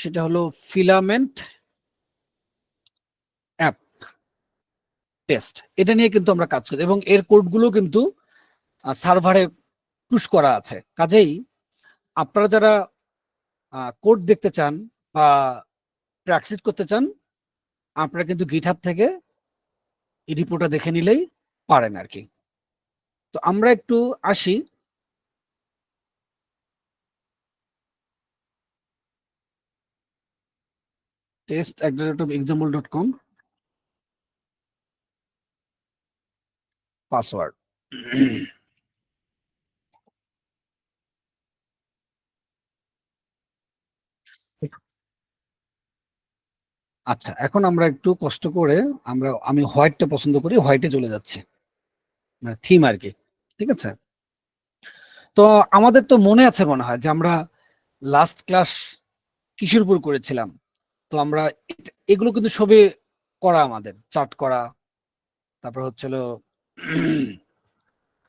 সেটা হলো filament app test. এটা নিয়ে কিন্তু আমরা কাজ করি এবং এর কোডগুলো কিন্তু সার্ভারে পুশ করা আছে। কাজেই আপনারা যারা কোড দেখতে চান বা প্র্যাকটিস করতে চান, আপনারা কিন্তু গিটহাব থেকে এই রিপোর্টটা দেখে নিলেই পারেন আর কি। তো আমরা একটু আসি test@example.com পাসওয়ার্ড। আচ্ছা, এখন আমরা একটু কষ্ট করে আমি হোয়াইটটা পছন্দ করি, হোয়াইটে চলে যাচ্ছি, মানে থিম আর কি। ঠিক আছে, তো আমাদের তো মনে আছে মনে হয় যে আমরা লাস্ট ক্লাস কিসের উপর করেছিলাম। তো আমরা এগুলো কিন্তু সবই করা, আমাদের চার্ট করা, তারপর হচ্ছিল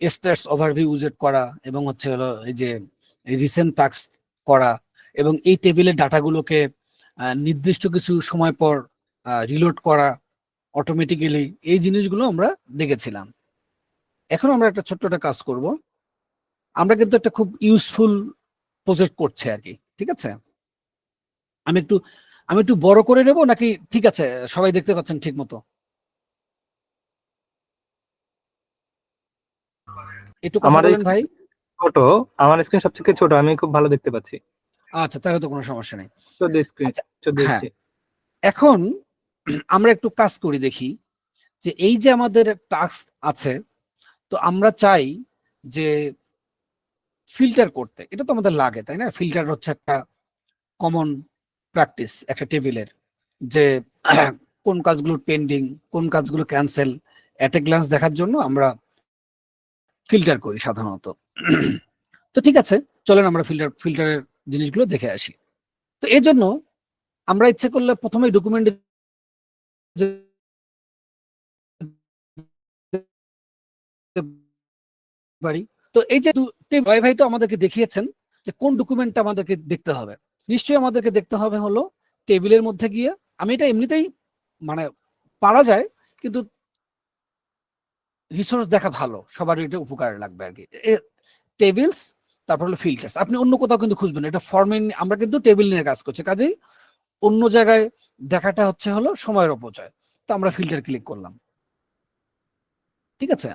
স্ট্যাটস ওভারভিউ ইউজেট করা, এবং হচ্ছে হলো এই যে রিসেন্ট টাস্ক করা, এবং এই টেবিলের ডাটাগুলোকে নির্দিষ্ট কিছু সময় পর রিলোড করা অটোমেটিক্যালি, এই জিনিসগুলো আমরা দেখেছিলাম। এখন আমরা একটা ছোট্ট একটা কাজ করব। আমরা কিন্তু একটা খুব ইউজফুল প্রজেক্ট করছি আর কি। ঠিক আছে, আমি একটু আমি একটু বড় করে নেব নাকি ঠিক আছে সবাই দেখতে পাচ্ছেন ঠিক মতো? একটু কথা আমার বলেন ভাই। ছোট, আমার স্ক্রিন সবথেকে ছোট, আমি খুব ভালো দেখতে পাচ্ছি। আচ্ছা, তাহলে তো কোনো সমস্যা নেই। 14 স্ক্রিন, আচ্ছা, 14 হ্যাঁ, ইঞ্চি। এখন আমরা একটু কাজ করি, দেখি যে এই যে আমাদের টাস্ক আছে, তো আমরা চাই যে ফিল্টার করতে, এটা তো আমাদের লাগে তাই না? ফিল্টার হচ্ছে একটা কমন প্র্যাকটিস একটা টেবিলের, যে কোন কাজগুলো পেন্ডিং, কোন কাজগুলো ক্যান্সেল, এট এ গ্লান্স দেখার জন্য আমরা ফিল্টার করি সাধারণত। তো ঠিক আছে, চলেন আমরা ফিল্টারের জিনিসগুলো দেখে আসি। তো এই জন্য আমরা ইচ্ছে করলে প্রথমে ডকুমেন্টে পারি। তো এই যে ভাই ভাই তো আমাদেরকে দেখিয়েছেন যে কোন ডকুমেন্টটা আমাদেরকে দেখতে হবে। নিশ্চয়ই আমাদেরকে দেখতে হবে হলো টেবিলের মধ্যে গিয়ে। আমি এটা এমনিতেই মানে পারা যায়, কিন্তু রিসোর্স দেখা ভালো, সবার এটা উপকারে লাগবে আর কি। টেবিলস, তারপর হলো ফিল্টার্স, আপনি অন্য কোথাও কিন্তু খুঁজবেন, এটা ফর্মে আমরা কিন্তু টেবিল নিয়ে কাজ করছি, কাজেই অন্য জায়গায় দেখাটা হচ্ছে হলো সময়ের অপচয়। তো আমরা ফিল্টার ক্লিক করলাম। ঠিক আছে,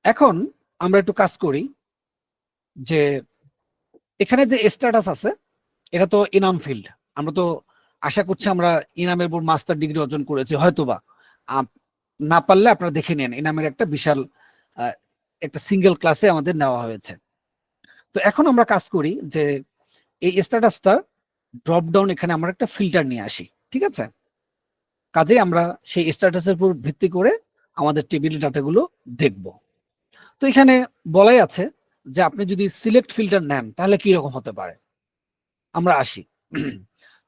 এখন আমরা একটু কাজ করি যে এখানে যে স্ট্যাটাস আছে, এটা তো ইনাম ফিল্ড। আমরা তো আশা করছি আমরা ইনামের উপর মাস্টার ডিগ্রি অর্জন করেছি হয়তোবা। না পারলে আপনারা দেখে নেন, ইনামের একটা বিশাল একটা সিঙ্গেল ক্লাসে আমাদের নেওয়া হয়েছে। তো এখন আমরা কাজ করি যে এই স্ট্যাটাসটা ড্রপ ডাউন, এখানে আমরা একটা ফিল্টার নিয়ে আসি। ঠিক আছে, কাজে আমরা সেই স্ট্যাটাসের উপর ভিত্তি করে আমাদের টেবিলের ডাটাগুলো দেখব। তো এখানে বলাই আছে যে আপনি যদি সিলেক্ট ফিল্টার নেন তাহলে কি রকম হতে পারে। আমরা আসি।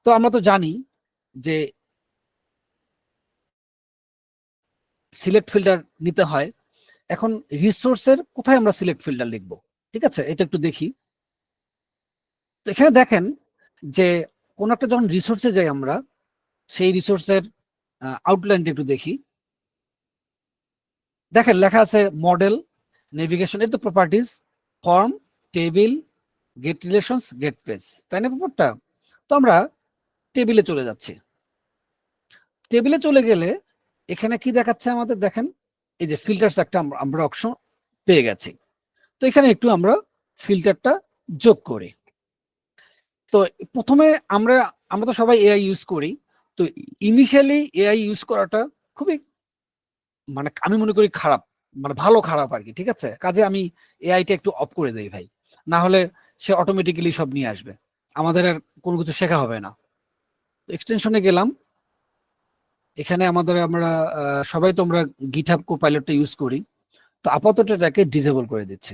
তো আমরা তো জানি যে সিলেক্ট ফিল্টার নিতে হয়। এখন রিসোর্সের কোথায় আমরা সিলেক্ট ফিল্টার লিখবো? ঠিক আছে, এটা একটু দেখি। তো এখানে দেখেন যে কোন একটা যখন রিসোর্সে যাই আমরা, সেই রিসোর্সের আউটলাইনটা একটু দেখি। দেখেন লেখা আছে মডেল, নেভিগেশন, এর তো properties, form, table, get relations, get page, তাই না ব্যাপারটা? তো আমরা টেবিলে চলে যাচ্ছি। টেবিলে চলে গেলে এখানে কি দেখাচ্ছে আমাদের, দেখেন এই যে ফিল্টার্স একটা আমরা অপশন পেয়ে গেছি। তো এখানে একটু আমরা ফিল্টারটা যোগ করি। তো প্রথমে আমরা আমরা তো সবাই এআই ইউজ করি। তো ইনিশিয়ালি এআই ইউজ করাটা খুবই মানে আমি মনে করি খারাপ, মানে ভালো খারাপ আর কি। ঠিক আছে, কাজে আমি এআইটা একটু অফ করে দেই ভাই, না হলে সে অটোমেটিক্যালি সব নিয়ে আসবে, আমাদের আর কোনো কিছু শেখা হবে না। এক্সটেনশনে গেলাম, এখানে আমরা সবাই তো আমরা গিটহাব কোপাইলটটা ইউজ করি। তো আপাতত এটাকে ডিসেবল করে দিচ্ছে,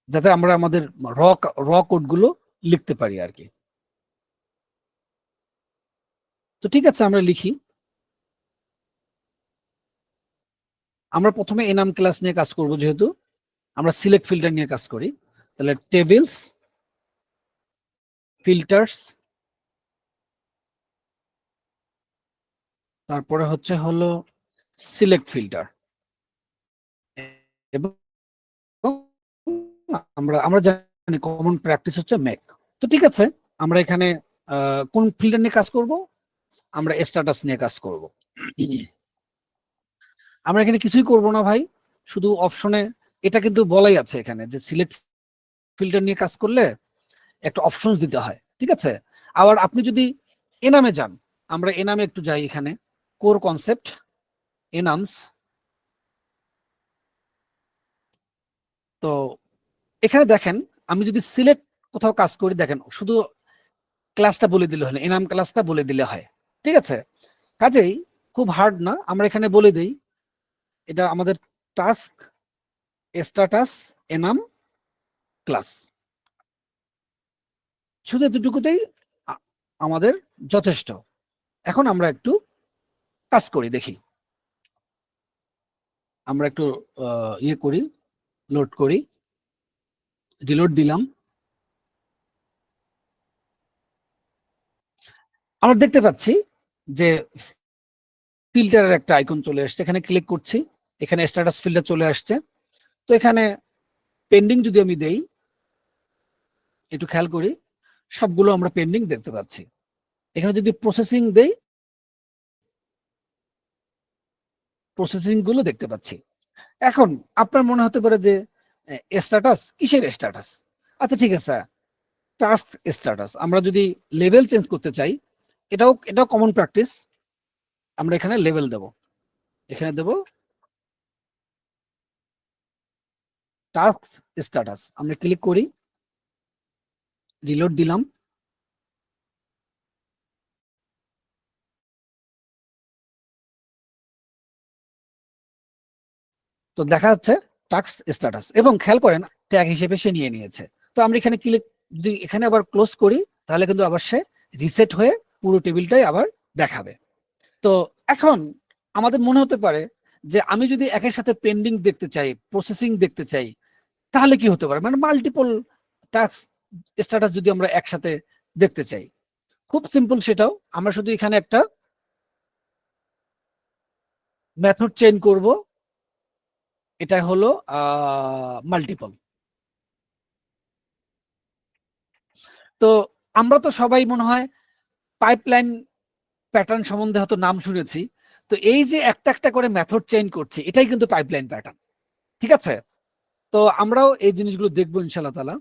যাতে আমরা আমাদের র র কোড গুলো লিখতে পারি আর কি। তো ঠিক আছে, আমরা লিখি। আমরা প্রথমে এনাম ক্লাস নিয়ে কাজ করব, যেহেতু আমরা সিলেক্ট ফিল্টার নিয়ে কাজ করি। তো তাহলে টেবিলস, ফিল্টার্স, তারপরে হলো সিলেক্ট ফিল্টার, এবং আমরা আমরা জানি কমন প্র্যাকটিস হচ্ছে মেক। তো ঠিক আছে, আমরা এখানে কোন ফিল্টার নিয়ে কাজ করব? আমরা স্ট্যাটাস নিয়ে কাজ করব। আমরা এখানে কিছুই করব না ভাই, শুধু অপশনে এটা কিন্তু বলাই আছে এখানে যে সিলেক্ট ফিল্টার নিয়ে কাজ করলে একটা অপশন দিতে হয়, ঠিক আছে। আবার আপনি যদি এনামে যান, আমরা এনামে একটু যাই, এখানে কোর কনসেপ্ট, এনামস। তো এখানে দেখেন, আমি যদি সিলেক্ট কোথাও কাজ করি, দেখেন শুধু ক্লাসটা বলে দিলে হয়, এনাম ক্লাসটা বলে দিলে হয়, ঠিক আছে। কাজেই খুব হার্ড না, আমরা এখানে বলে দেই এটা আমাদের টাস্ক স্ট্যাটাস এনাম ক্লাস, শুধু এতটুকুতেই আমাদের যথেষ্ট। এখন আমরা একটু কাজ করি, দেখি। আমরা একটু ইয়ে করি, লোড করি, রিলোড দিলাম। আমরা দেখতে পাচ্ছি যে ফিল্টারের একটা আইকন চলে আসছে, এখানে ক্লিক করছি, এখানে স্ট্যাটাস ফিল্টার চলে আসছে। তো এখানে পেন্ডিং যদি আমি দেই, একটু খেয়াল করি, সবগুলো আমরা পেন্ডিং দেখতে পাচ্ছি। এখানে যদি প্রসেসিং দেই, প্রসেসিং গুলো দেখতে পাচ্ছি। এখন আপনার মনে হতে পারে যে স্ট্যাটাস কিসের স্ট্যাটাস? আচ্ছা ঠিক আছে, টাস্ক স্ট্যাটাস। আমরা যদি লেভেল চেঞ্জ করতে চাই, এটাও কমন প্র্যাকটিস। আমরা এখানে লেভেল দেব, এখানে দেব টাস্ক স্ট্যাটাস। আমরা ক্লিক করি, রিলোড দিলাম। তো দেখা যাচ্ছে টাস্ক স্ট্যাটাস, এবং খেয়াল করেন ট্যাগ হিসেবে সে নিয়ে নিয়েছে। তো আমরা এখানে ক্লিক, যদি এখানে আবার ক্লোজ করি, তাহলে কিন্তু আবার সে রিসেট হয়ে পুরো টেবিলটাই আবার দেখাবে। তো এখন আমাদের মনে হতে পারে যে আমি যদি একের সাথে পেন্ডিং দেখতে চাই, প্রসেসিং দেখতে চাই, তাহলে কি হতে পারে, মানে মাল্টিপল টাস্ক স্ট্যাটাস যদি আমরা একসাথে দেখতে চাই, খুব সিম্পল। সেটাও আমরা শুধু এখানে একটা মেথড চেইন করব, এটা হলো মাল্টিপল। তো আমরা তো সবাই মনে হয় পাইপলাইন প্যাটার্ন সম্বন্ধে হয়তো নাম শুনেছি। তো এই যে একটা একটা করে মেথড চেইন করছি, এটাই কিন্তু পাইপলাইন প্যাটার্ন, ঠিক আছে। তো আমরাও এই জিনিসগুলো দেখবো ইনশাআল্লাহ তাআলা।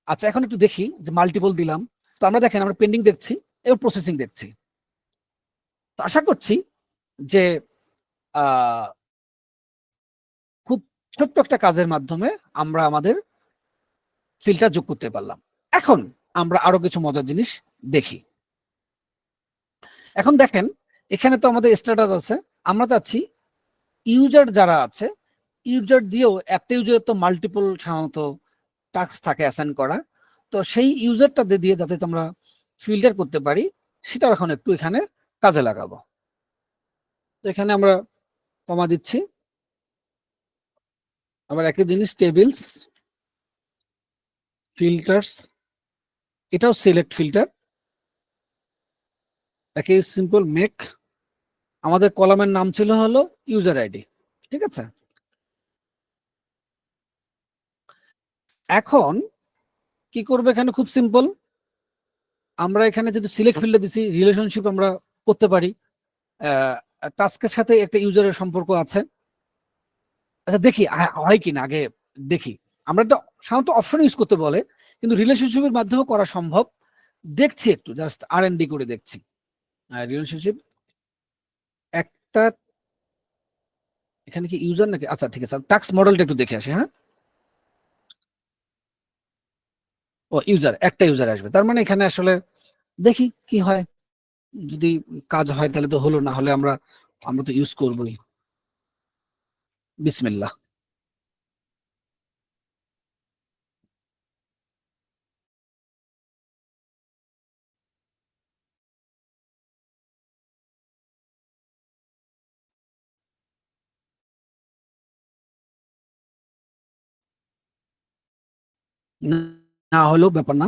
আচ্ছা, এখন একটু দেখি যে মাল্টিপল দিলাম। তো আমরা দেখেন, আমরা পেন্ডিং দেখছি এবং প্রসেসিং দেখছি। তো আশা করছি যে আহ খুব ছোট্ট একটা কাজের মাধ্যমে আমরা আমাদের ফিল্টার যোগ করতে পারলাম। এখন আমরা আরো কিছু মজার জিনিস দেখি। এখন দেখেন, এখানে তো আমাদের স্ট্যাটাস আছে। আমরা চাচ্ছি ইউজার যারা আছে, ইউজার দিয়েও একটা ইউজারের তো মাল্টিপল সাধারণত টাস্ক থাকে অ্যাসাইন করা। তো সেই ইউজারটা দিয়ে যাতে আমরা ফিল্টার করতে পারি, সেটাও এখন একটু এখানে কাজে লাগাবো। তো এখানে আমরা কমা দিচ্ছি। আবার একই জিনিস, টেবিলস, ফিল্টার্স, এটাও সিলেক্ট ফিল্টার, একই সিম্পল মেক। আমাদের কলামের নাম ছিল হলো ইউজার আইডি, ঠিক আছে। এখন কি করবো, এখানে খুব সিম্পল। আমরা এখানে যদি সিলেক্ট ফিল্ডে দিছি, রিলেশনশিপ আমরা করতে পারি, টাস্কের সাথে একটা ইউজারের সম্পর্ক আছে। আচ্ছা দেখি হয় কিনা আগে দেখি। আমরা একটা সাধারণত অপশন ইউজ করতে বলে, কিন্তু রিলেশনশিপের মাধ্যমে করা সম্ভব। দেখছি একটু, জাস্ট R&D করে দেখছি। রিলেশনশিপ একটা, এখানে কি ইউজার নাকি? আচ্ছা ঠিক আছে, টাস্ক মডেলটা একটু দেখে আসি। হ্যাঁ, ও ইউজার, একটা ইউজার আসবে, তার মানে এখানে আসলে দেখি কি হয়। যদি কাজ হয় তাহলে তো হলো, না হলে আমরা আমরা তো ইউজ করবোই। বিসমিল্লাহ। না হলেও ব্যাপার না।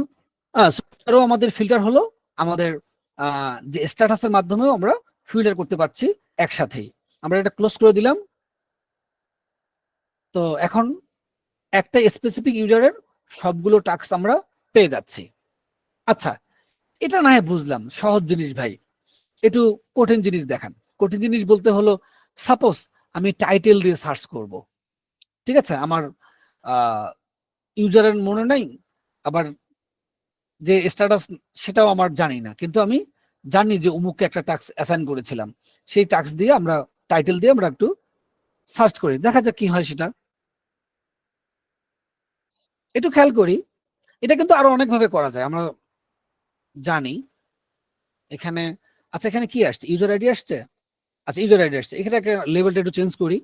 আরো আমাদের ফিল্টার হলো আমাদের যে স্ট্যাটাসের মাধ্যমেও আমরা ফিল্টার করতে পারছি একসাথেই। আমরা এটা ক্লোজ করে দিলাম। তো এখন একটা স্পেসিফিক ইউজারের সবগুলো টাস্ক আমরা পেয়ে যাচ্ছি। আচ্ছা, এটা না হয় বুঝলাম, সহজ জিনিস ভাই, একটু কঠিন জিনিস দেখান। কঠিন জিনিস বলতে হলো, সাপোজ আমি টাইটেল দিয়ে সার্চ করব, ঠিক আছে, আমার ইউজারের মনে নাই, আবার যে স্ট্যাটাস সেটাও আমার জানি না, কিন্তু আমি জানি যে অমুককে একটা টাস্ক অ্যাসাইন করেছিলাম, সেই টাস্ক দিয়ে আমরা টাইটেল দিয়ে আমরা একটু সার্চ করি, দেখা যাক কি হয় সেটা। একটু খেয়াল করি, এটা কিন্তু আরো অনেক ভাবে করা যায়, আমরা জানি। এখানে, আচ্ছা এখানে কি আসছে, ইউজার আইডি আসছে। আচ্ছা ইউজার আইডি আসছে, এখানে লেভেলটা একটু চেঞ্জ করি,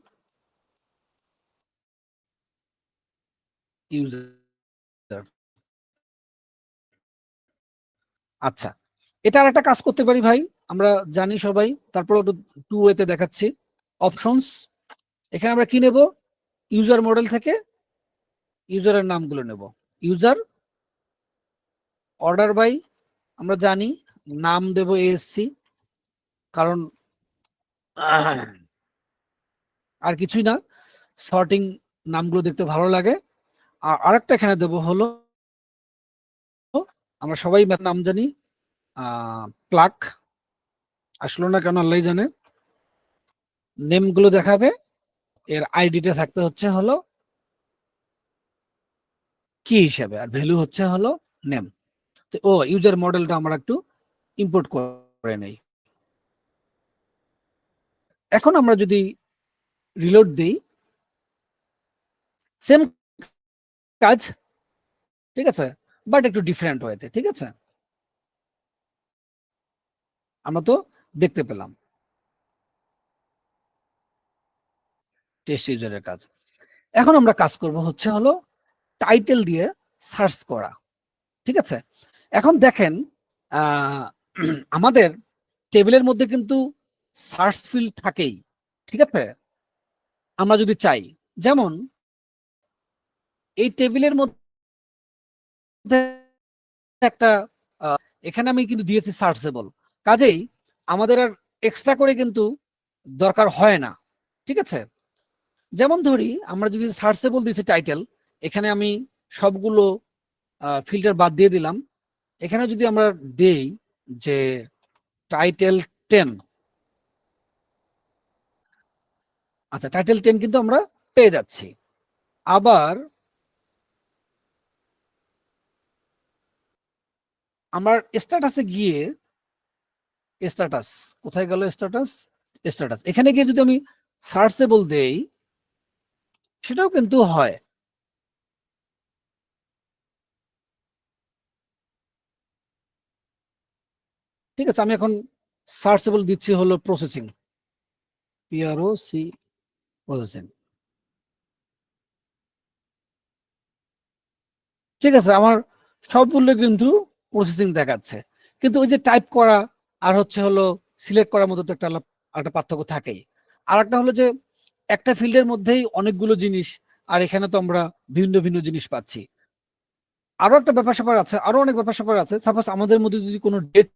ইউজার। আচ্ছা, এটা আর একটা কাজ করতে পারি ভাই, আমরা জানি সবাই, তারপর একটু টু ওয়েতে দেখাচ্ছি। অপশনস, এখানে আমরা কি নেব, ইউজার মডেল থেকে ইউজারের নামগুলো নেব। ইউজার, অর্ডার বাই, আমরা জানি নাম দেব এএসসি, কারণ আর কিছুই না, সর্টিং নামগুলো দেখতে ভালো লাগে। আর আরেকটা এখানে দেব হলো, আমরা সবাই নাম জানি, প্লাক, আসলো না কেন আল্লাহ জানে। নেম গুলো দেখাবে, এর আইডিটা থাকতে হচ্ছে হলো কি হিসাবে, আর ভ্যালু হচ্ছে হলো নেম। তো ও ইউজার মডেলটা আমরা একটু ইম্পোর্ট করে নেই। এখন আমরা যদি রিলোড দিই, সেম কাজ, ঠিক আছে, বাট একটু ডিফারেন্ট ওয়েতে, ঠিক আছে, আমরা তো দেখতে পেলাম টেস্ট ইউজারের কাজ। এখন আমরা কাজ করব হচ্ছে হলো টাইটেল দিয়ে সার্চ করা, ঠিক আছে। এখন দেখেন, আমাদের টেবিলের মধ্যে কিন্তু সার্চ ফিল্ড থাকেই, ঠিক আছে। আমরা যদি চাই, যেমন এই টেবিলের মধ্যে একটা এখানে আমি কিন্তু দিয়েছি সার্চেবল, কাজেই আমাদের আর এক্সট্রা করে কিন্তু দরকার হয় না, ঠিক আছে। যেমন ধরি আমরা যদি সার্চেবল দিয়েছি টাইটেল, এখানে আমি সবগুলো ফিল্টার বাদ দিয়ে দিলাম। এখানে যদি আমরা দেই যে টাইটেল 10, আচ্ছা টাইটেল 10 কিন্তু আমরা পেয়ে যাচ্ছি। আবার আমার স্ট্যাটাসে গিয়ে, স্ট্যাটাস কোথায় গেল, স্ট্যাটাস, স্ট্যাটাস এখানে গিয়ে যদি আমি সার্চেবল দেই, সেটাও কিন্তু হয়। ঠিক আছে, আমি এখন সার্চেবল দিচ্ছি হলো প্রসেসিং, PROC প্রসেসিং, ঠিক আছে, আমার সবগুলো কিন্তু প্রসেসিং দেখাচ্ছে। কিন্তু ওই যে টাইপ করা আর হচ্ছে হলো সিলেক্ট করার মতো তো একটা পার্থক্য থাকেই। আর একটা হলো যে একটা ফিল্ডের মধ্যেই অনেকগুলো জিনিস, আর এখানে তো আমরা ভিন্ন ভিন্ন জিনিস পাচ্ছি। আরো একটা ব্যাপার স্যাপার আছে, আরো অনেক ব্যাপার স্যাপার আছে। সাপোজ আমাদের মধ্যে যদি কোনো ডেট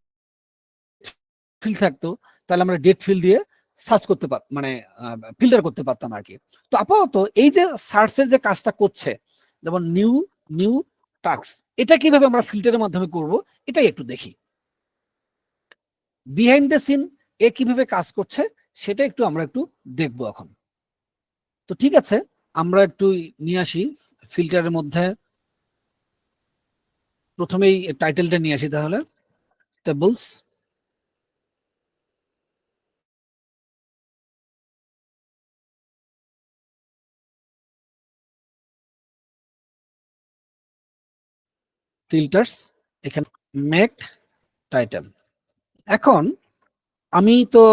ফিল্ড থাকতো, তাহলে আমরা ডেট ফিল্ড দিয়ে সার্চ করতে মানে ফিল্টার করতে পারতাম আর কি। তো আপাতত এই যে সার্চের যে কাজটা করছে, যেমন নিউ নিউ টাস্ক, এটা কিভাবে আমরা ফিল্টারের মাধ্যমে করব, এটাই একটু দেখি। বিহাইন্ড দ্য সিন এ কিভাবে কাজ করছে সেটা একটু আমরা একটু দেখবো এখন। তো ঠিক আছে, আমরা একটু নিয়ে আসি ফিল্টারের মধ্যে, প্রথমেই টাইটেলটা নিয়ে আসি তাহলে, টেবলস, ফিল্টার্স, এখানে মেক টাইটেল। এখন আমি তো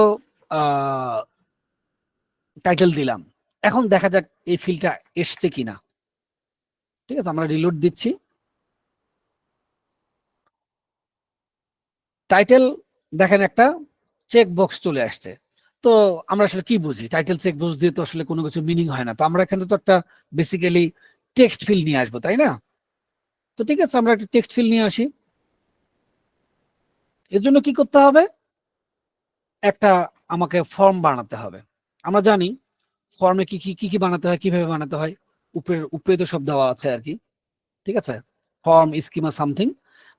টাইটেল দিলাম, এখন দেখা যাক এই ফিল্ডটা এসছে কিনা। ঠিক আছে, আমরা রিলোড দিচ্ছি। টাইটেল দেখেন একটা চেক বক্স চলে আসছে। তো আমরা আসলে কি বুঝি, টাইটেল চেক বক্স দিয়ে তো আসলে কোনো কিছু মিনিং হয় না। তো আমরা এখানে তো একটা বেসিক্যালি টেক্সট ফিল্ড নিয়ে আসবো, তাই না। তো ঠিক আছে, আমরা একটা টেক্সট ফিল্ড নিয়ে আসি। এর জন্য কি করতে হবে, একটা আমাকে ফর্ম বানাতে হবে। আমরা জানি ফর্মে কি কি কি কি বানাতে হয়, কিভাবে বানাতে হয়, উপরে তো সব দেওয়া আছে আর কি। ঠিক আছে, ফর্ম, স্কিমা, সামথিং।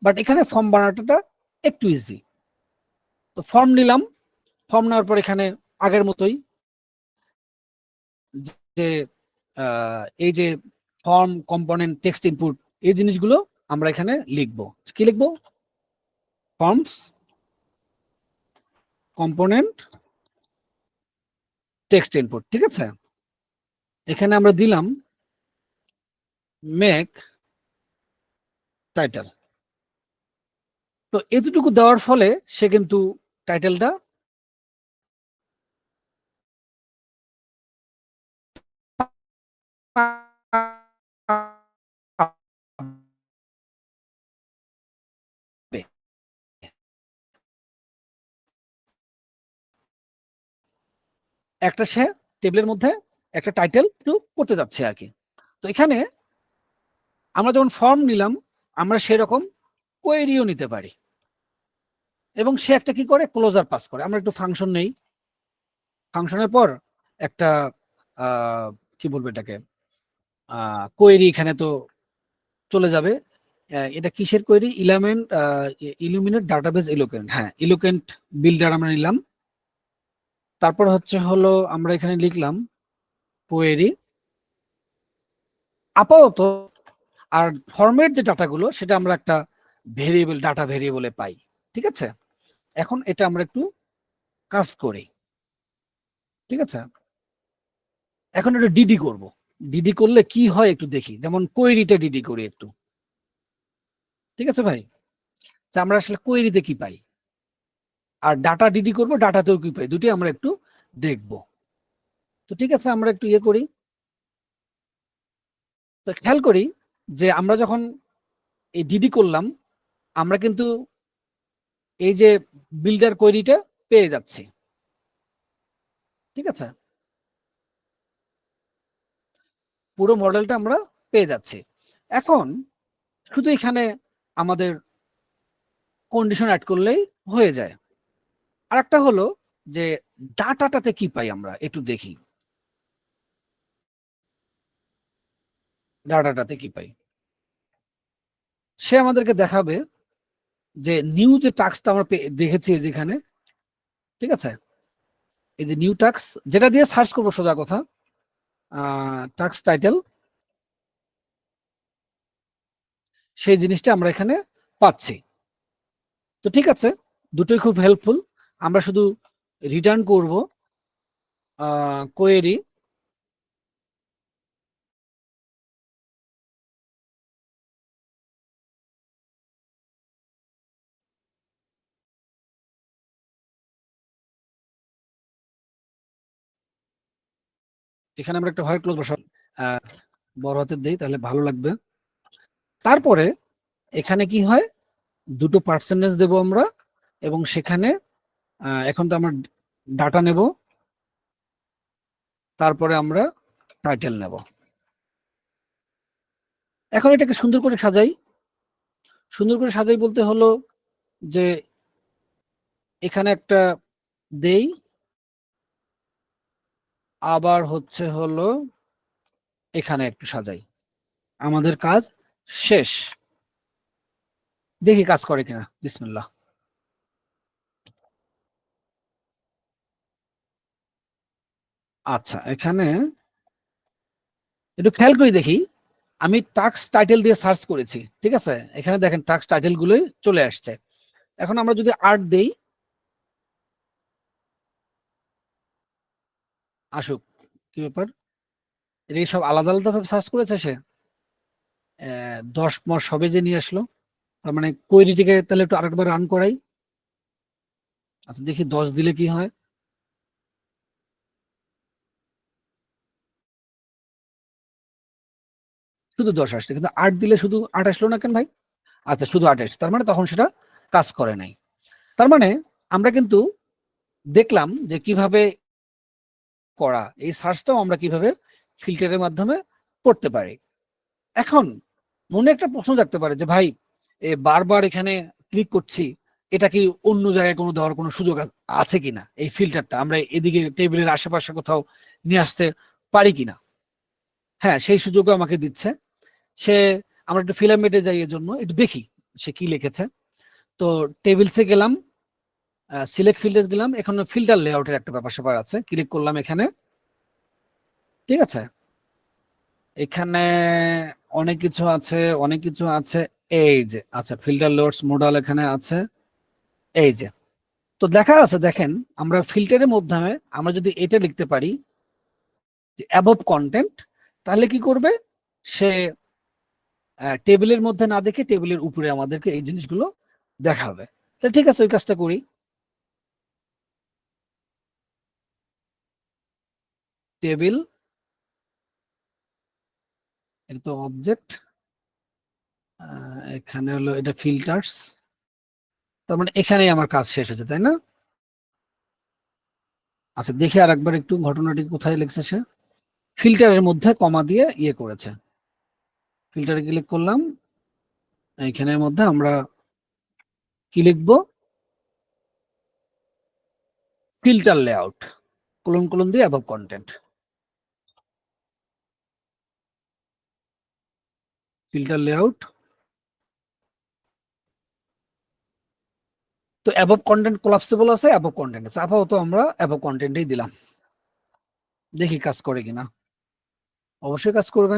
বাট এখানে ফর্ম বানানোটা একটু ইজি। তো ফর্ম নিলাম, ফর্ম নেওয়ার পর এখানে আগের মতোই যে এই যে ফর্ম, কম্পোনেন্ট, টেক্সট ইনপুট, এই জিনিসগুলো আমরা এখানে লিখবো। কি লিখবো? Forms, component, text input. ঠিক আছে, এখানে আমরা দিলাম মেক টাইটেল। তো এতটুকু দেওয়ার ফলে সে কিন্তু টাইটেলটা একটা সে টেবিলের মধ্যে একটা টাইটেল করতে যাচ্ছে আর কি। তো এখানে আমরা যখন ফর্ম নিলাম, আমরা সেরকম কোয়েরিও নিতে পারি, এবং সে একটা কি করে, ক্লোজার পাস করে। আমরা একটু ফাংশন নেই, ফাংশনের পর একটা কি বলবো এটাকে, কোয়েরি এখানে তো চলে যাবে। এটা কিসের কোয়েরি? Illuminate database ইলোকেন্ট। হ্যাঁ, ইলোকেন্ট বিল্ডার আমরা নিলাম। তারপর হচ্ছে হলো আমরা এখানে লিখলাম কোয়েরি আপাতত। আর ফর্মের যে ডাটাগুলো সেটা আমরা একটা ভেরিয়েবল, ডাটা ভেরিয়েবলে পাই। ঠিক আছে, এখন এটা আমরা একটু কাজ করি। ঠিক আছে, এখন একটু ডিডি করব। ডিডি করলে কি হয় একটু দেখি, যেমন কোয়েরিটা ডিডি করি একটু। ঠিক আছে ভাই, যে আমরা আসলে কোয়েরিতে কি পাই, আর ডাটা ডিডি করব, ডাটাতেও কি পাই, দুটি আমরা একটু দেখব। তো ঠিক আছে, আমরা একটু ইয়ে করি। তো খেয়াল করি যে আমরা যখন এই ডিডি করলাম, আমরা কিন্তু এই যে বিল্ডার কোয়েরিটা পেয়ে যাচ্ছি। ঠিক আছে, পুরো মডেলটা আমরা পেয়ে যাচ্ছি। এখন শুধু এখানে আমাদের কন্ডিশন অ্যাড করলেই হয়ে যায়। আর একটা হলো যে ডাটাটাতে কি পাই আমরা একটু দেখি, ডাটাটাতে কি পাই। সে আমাদেরকে দেখাবে যে নিউ যে টাস্কটা আমরা দেখেছি যেখানে। ঠিক আছে, এই যে নিউ টাস্ক, যেটা দিয়ে সার্চ করবো সোজা কথা, টাস্ক টাইটেল, সেই জিনিসটা আমরা এখানে পাচ্ছি। তো ঠিক আছে, দুটোই খুব হেল্পফুল। আমরা শুধু রিটার্ন করব কোয়েরি এখানে আমরা একটা হোয়াইট ক্লোজ বসাই, বড় হাতের দেই তাহলে ভালো লাগবে। তারপরে এখানে কি হয়, দুটো পার্সেন্টেজ দেব আমরা, এবং সেখানে এখন তো আমরা ডাটা নেব, তারপরে আমরা টাইটেল নেব। এখন এটাকে সুন্দর করে সাজাই। সুন্দর করে সাজাই বলতে হলো যে এখানে একটা দেই, আবার হচ্ছে হলো এখানে একটু সাজাই, আমাদের কাজ শেষ। দেখি কাজ করে কিনা, বিসমিল্লাহ। আচ্ছা, এখানে একটু খেয়াল করে দেখি, আমি টাস্ক টাইটেল দিয়ে সার্চ করেছি। ঠিক আছে, এখানে দেখেন টাস্ক টাইটেল গুলোই চলে আসছে। এখন আমরা যদি আর্ট দেই, আসুক, কি ব্যাপার, এই সব আলাদা আলাদা ভাবে সার্চ করেছে সে। 10 মাস সবে যে নিয়ে আসলো, তার মানে কোয়েরিটিকে তাহলে একটু আরেকবার রান করাই। আচ্ছা, দেখি 10 দিলে কি হয়। শুধু 10 আসছে, কিন্তু 8 দিলে শুধু 8 আসলো না কেন ভাই? আচ্ছা, শুধু 8 আসছে, তার মানে তখন সেটা কাজ করে নাই। তার মানে আমরা কিন্তু দেখলাম যে কিভাবে করা, এই সার্চটাও আমরা কিভাবে ফিল্টারের মাধ্যমে করতে পারি। এখন মনে একটা প্রশ্ন থাকতে পারে যে ভাই বারবার এখানে ক্লিক করছি, এটা কি অন্য জায়গায় কোনো দেওয়ার কোনো সুযোগ আছে কিনা, এই ফিল্টারটা আমরা এদিকে টেবিলের আশেপাশে কোথাও নিয়ে আসতে পারি কিনা? হ্যাঁ, সেই সুযোগও আমাকে দিচ্ছে সে। আমরা একটু ফিলামেটে যাই, এর জন্য একটু দেখি সে কি লিখেছে। তো টেবিলসে গেলাম, সিলেক্ট ফিল্ডে গেলাম, এখানে ফিল্টার লেআউটের একটা ব্যাপার স্যাপার আছে, ক্লিক করলাম এখানে। ঠিক আছে, এখানে অনেক কিছু আছে, অনেক কিছু আছে। এই যে আচ্ছা, ফিল্টার লেআউটস মডেল এখানে আছে, এই যে। তো দেখা আছে, দেখেন আমরা ফিল্টারের মাধ্যমে আমরা যদি এটা লিখতে পারি যে অ্যাবভ কন্টেন্ট, তাহলে কি করবে সে? টেবিলের মধ্যে না দেখে টেবিলের উপরে আমাদেরকে এই জিনিসগুলো দেখাবে। তো ঠিক আছে, ওই কাজটা করি। টেবিল, এটা তো অবজেক্ট, এখানে হলো এটা ফিল্টার্স। তার মানে এখানেই আমার কাজ শেষ হয়েছে, তাই না? আচ্ছা, দেখি আর একবার একটু ঘটনাটি কোথায় লিখছে সে। ফিল্টারের মধ্যে কমা দিয়ে ইয়ে করেছে, ফিল্টারে ক্লিক করলাম, এইখানের মধ্যে আমরা কি লিখবো? ফিল্টার লেআউট কোলন কোলন দিয়ে অ্যাবভ কন্টেন্ট, ফিল্টার লেআউট। তো অ্যাবভ কন্টেন্ট কোলাপসিবল আছে, অ্যাবভ কন্টেন্ট আছে, আপাতত আমরা অ্যাবভ কন্টেন্টেই দিলাম, দেখি কাজ করে কিনা। অবশ্যই কাজ করবে।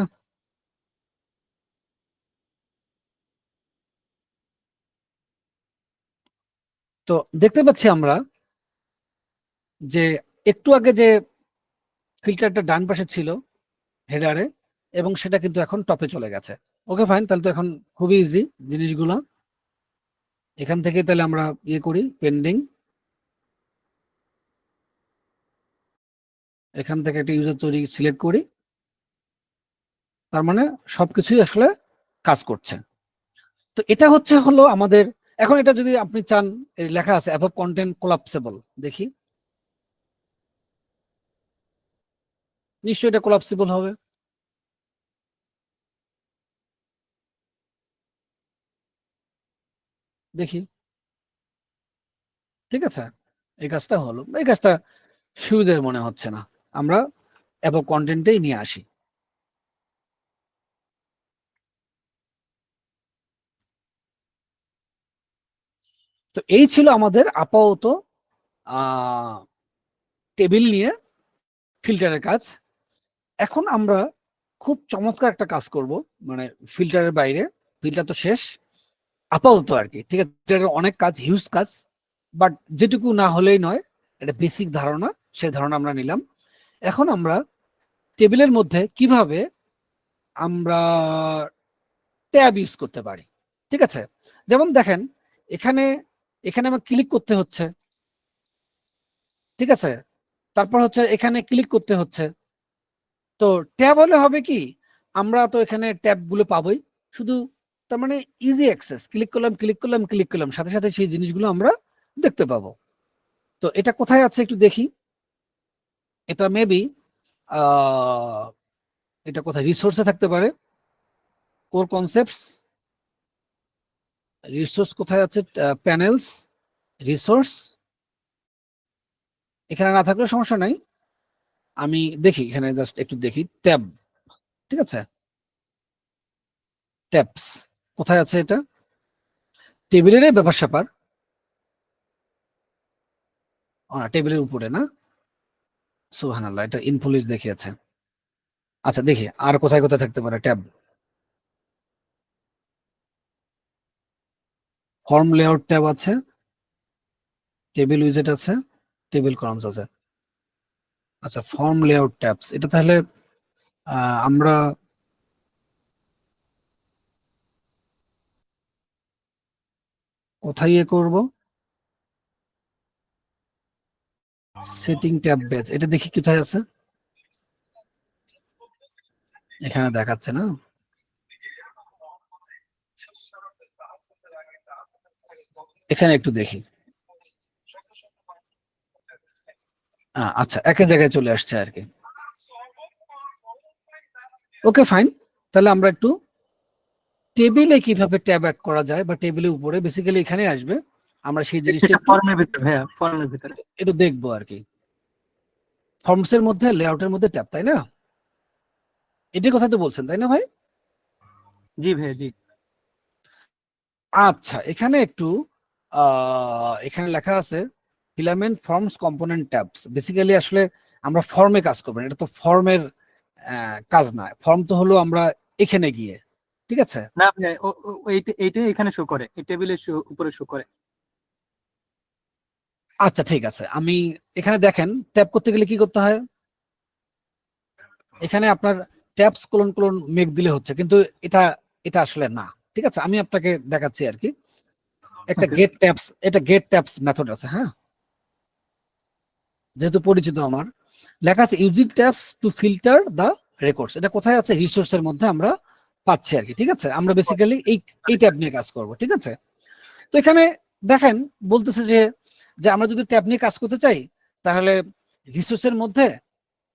তো দেখতে পাচ্ছি আমরা যে একটু আগে যে ফিল্টারটা ডান পাশে ছিল হেডারে, এবং সেটা কিন্তু এখন টপে চলে গেছে। ওকে ফাইন, তাহলে তো এখন খুবই ইজি জিনিসগুলো। এখান থেকে তাহলে আমরা ইয়ে করি, পেন্ডিং, এখান থেকে একটা ইউজার তৈরি সিলেক্ট করি। তার মানে সবকিছুই আসলে কাজ করছে। তো এটা হলো আমাদের। এখন এটা যদি আপনি চান, লেখা আছে অ্যাবভ কন্টেন্ট কোলাপসেবল, দেখি নিশ্চয়ই এটা কোলাপসিবল হবে। দেখি, ঠিক আছে, এই কাজটা হলো। এই কাজটা সুবিধার মনে হচ্ছে না, আমরা অ্যাবভ কন্টেন্টেই নিয়ে আসি। তো এই ছিল আমাদের আপাতত টেবিল নিয়ে ফিল্টারের কাজ। এখন আমরা খুব চমৎকার একটা কাজ করব, মানে ফিল্টারের বাইরে। ফিল্টার তো শেষ আপাতত আর কি, ঠিক আছে, ফিল্টারের অনেক কাজ, হিউজ কাজ, বাট যেটুকু না হলেই নয়, এটা বেসিক ধারণা, সেই ধারণা আমরা নিলাম। এখন আমরা টেবিলের মধ্যে কিভাবে আমরা ট্যাব ইউজ করতে পারি। ঠিক আছে, যেমন দেখেন এখানে, এখানে আমার ক্লিক করতে হচ্ছে, ঠিক আছে, তারপর হচ্ছে এখানে ক্লিক করতে হচ্ছে। তো ট্যাব হলে হবে কি, আমরা তো এখানে ট্যাব গুলো পাবোই শুধু। তার মানে ইজি অ্যাক্সেস, ক্লিক করলাম ক্লিক করলাম ক্লিক করলাম, সাথে সাথে সেই জিনিসগুলো আমরা দেখতে পাবো। তো এটা কোথায় আছে একটু দেখি। এটা মেবি এটা কোথায়, রিসোর্সে থাকতে পারে, কোর কনসেপ্টস, রিসোর্স কোথায় আছে, প্যানেলস, রিসোর্স। এখানে না থাকলে সমস্যা নাই, আমি দেখি এখানে জাস্ট একটু দেখি ট্যাব। ঠিক আছে, ট্যাবস কোথায় আছে, এটা টেবিলের ব্যাপার স্যাপার, টেবিলের উপরে না, সুবহানাল্লাহ, এটা ইনফো লিস্ট দেখিয়েছে। আচ্ছা দেখি আর কোথায় কোথায় থাকতে পারে ট্যাব। ফর্ম লেআউট ট্যাব আছে, টেবিল উইজেট আছে, টেবিল কলামস আছে। আচ্ছা, ফর্ম লেআউট ট্যাবস, এটা তাহলে আমরা কোথায় ইয়ে করব? সেটিং ট্যাব বেজ, এটা দেখি কোথায় আছে। এখানে দেখাচ্ছে না, এখানে একটু দেখি। আচ্ছা, একই জায়গায় চলে আসছে আর কি। ওকে ফাইন, তাহলে আমরা একটু টেবিলে কিভাবে ট্যাব অ্যাড করা যায় বা টেবিলের উপরে বেসিক্যালি এখানে আসবে, আমরা সেই জিনিসটা এটা একটু ফর্মের ভিতরে ভাইয়া, ফর্মের ভিতরে। একটু দেখবো আর কি। ফর্মস এর মধ্যে লেআউটের মধ্যে ট্যাব, তাই না? এটির কথা তো বলছেন তাই না ভাই? জি ভাইয়া, জি। আচ্ছা, এখানে একটু এখানে লেখা আছে filament forms component tabs. Basically আসলে আমরা ফর্মে কাজ করবো না, এটা তো ফর্মের কাজ না। ফর্ম তো হলো আমরা এখানে গিয়ে, ঠিক আছে? না ভাইয়া, এইটা এখানে শো করে, এই টেবিলের উপরে শো করে। আচ্ছা ঠিক আছে, আমি এখানে দেখেন ট্যাব করতে গেলে কি করতে হয়। এখানে আপনার ট্যাবস কোলন কোলন মেক দিলে হচ্ছে, কিন্তু এটা এটা আসলে না। ঠিক আছে, আমি আপনাকে দেখাচ্ছি আর কি। একটা ওকে। গেট ট্যাবস, এটা গেট ট্যাবস মেথড আছে, হ্যাঁ, যেহেতু পরিচিত আমার। লেখা আছে using tabs two filter the records. এটা কোথায় আছে? রিসোর্সের মধ্যে আমরা পাচ্ছি আর কি। ঠিক আছে, আমরা বেসিক্যালি এই ট্যাব নিয়ে কাজ করব। ঠিক আছে, তো এখানে দেখেন বলতেছে যে যে আমরা যদি ট্যাব নিয়ে কাজ করতে চাই, তাহলে রিসোর্সের মধ্যে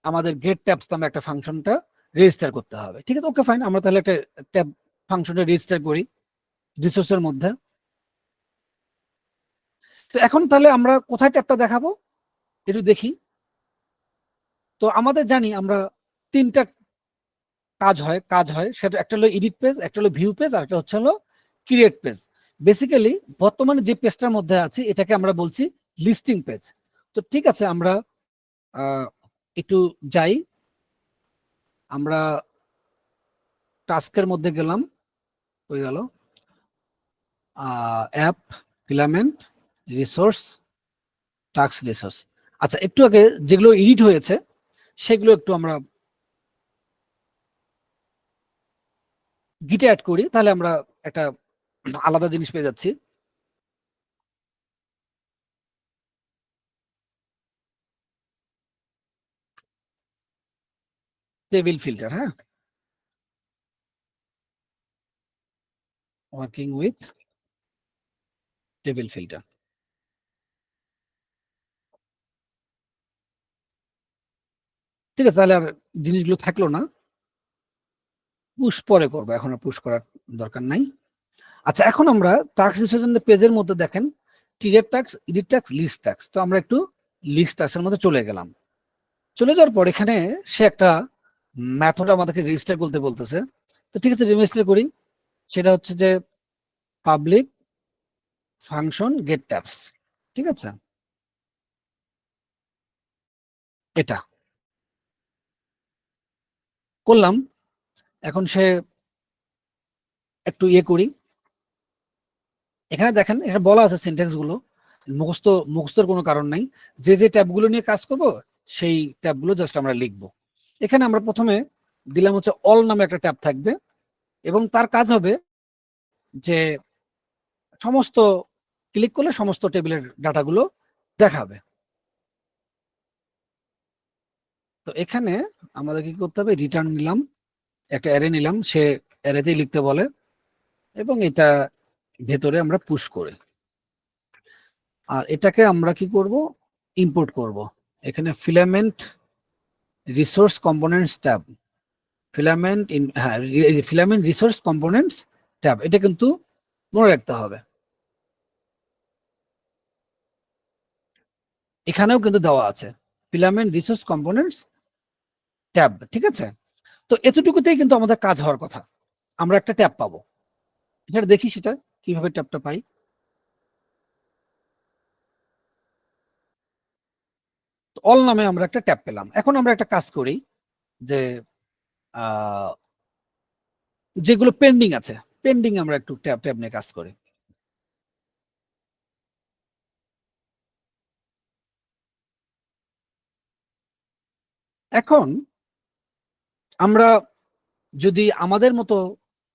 আমাদের গেট ট্যাবস নামে একটা ফাংশনটা রেজিস্টার করতে হবে। ঠিক আছে, ওকে ফাইন, আমরা তাহলে একটা ট্যাব ফাংশনটা রেজিস্টার করি রিসোর্সের মধ্যে। তো এখন তাহলে আমরা কোথায় ট্যাবটা দেখাবো একটু দেখি। তো আমাদের জানি আমরা তিনটা কাজ হয় সেটা, একটা হলো এডিট পেজ, একটা হলো ভিউ পেজ, আর একটা হচ্ছে হলো ক্রিয়েট পেজ। বেসিক্যালি বর্তমানে যে পেজটার মধ্যে আছে এটাকে আমরা বলছি লিস্টিং পেজ। তো ঠিক আছে, আমরা একটু যাই, আমরা টাস্কের মধ্যে গেলাম, হয়ে গেল app, filament, resource, task resource. আচ্ছা, একটু আগে যেগুলো এডিট হয়েছে সেগুলো একটু আমরা গিটে অ্যাড করি, তাহলে আমরা একটা আলাদা জিনিস পেয়ে যাচ্ছি। টেবিল ফিল্টার, হ্যাঁ, ওয়ার্কিং উইথ টেবিল ফিল্টার। ঠিক আছে, তাহলে আর জিনিসগুলো থাকলো না, পুশ পরে করবো, এখন আর পুশ করার দরকার নাই। আচ্ছা, এখন আমরা টাস্ক রিসোর্স পেজের মধ্যে দেখেন create task, edit task, list task. তো আমরা একটু লিস্ট টাস্কের মধ্যে চলে গেলাম। চলে যাওয়ার পর এখানে সে একটা মেথড আমাদেরকে রেজিস্টার করতে বলতেছে। তো ঠিক আছে, রেজিস্টার করি। সেটা হচ্ছে যে পাবলিক ফাংশন গেট ট্যাবস। ঠিক আছে, এটা করলাম। এখন সে একটু ইয়ে করি, এখানে দেখেন এখানে বলা আছে সিনট্যাক্স গুলো, মুখস্থ মুখস্থের কোনো কারণ নাই। যে যে ট্যাবগুলো নিয়ে কাজ করব সেই ট্যাবগুলো জাস্ট আমরা লিখবো। এখানে আমরা প্রথমে দিলাম হচ্ছে অল নামে একটা ট্যাব থাকবে, এবং তার কাজ হবে যে সমস্ত ক্লিক করলে সমস্ত টেবিলের ডাটাগুলো দেখাবে। তো এখানে আমাদের কি করতে হবে, রিটার্ন নিলাম, একটা অ্যারে নিলাম, সে অ্যারেতেই লিখতে বলে, এবং এটা ভেতরে আমরা পুশ করি। আর এটাকে আমরা কি করব, ইম্পোর্ট করব। এখানে filament resource components tab, filament in, হ্যাঁ, ফিলামেন্ট রিসোর্স কম্পোনেন্টস ট্যাব, এটা কিন্তু মনে রাখতে হবে। এখানেও কিন্তু দেওয়া আছে ফিলামেন্ট রিসোর্স কম্পোনেন্টস ট্যাব। ঠিক আছে, তো এতটুকুতেই কিন্তু আমাদের কাজ হওয়ার কথা, আমরা একটা ট্যাব পাবো। এটা দেখি সেটা কিভাবে ট্যাবটা পাই। অল নামে আমরা একটা ট্যাব পেলাম। এখন আমরা একটা কাজ করি যে যেগুলো পেন্ডিং আছে, পেন্ডিং আমরা একটু ট্যাব ট্যাব নিয়ে কাজ করি। এখন আমরা যদি আমাদের মতো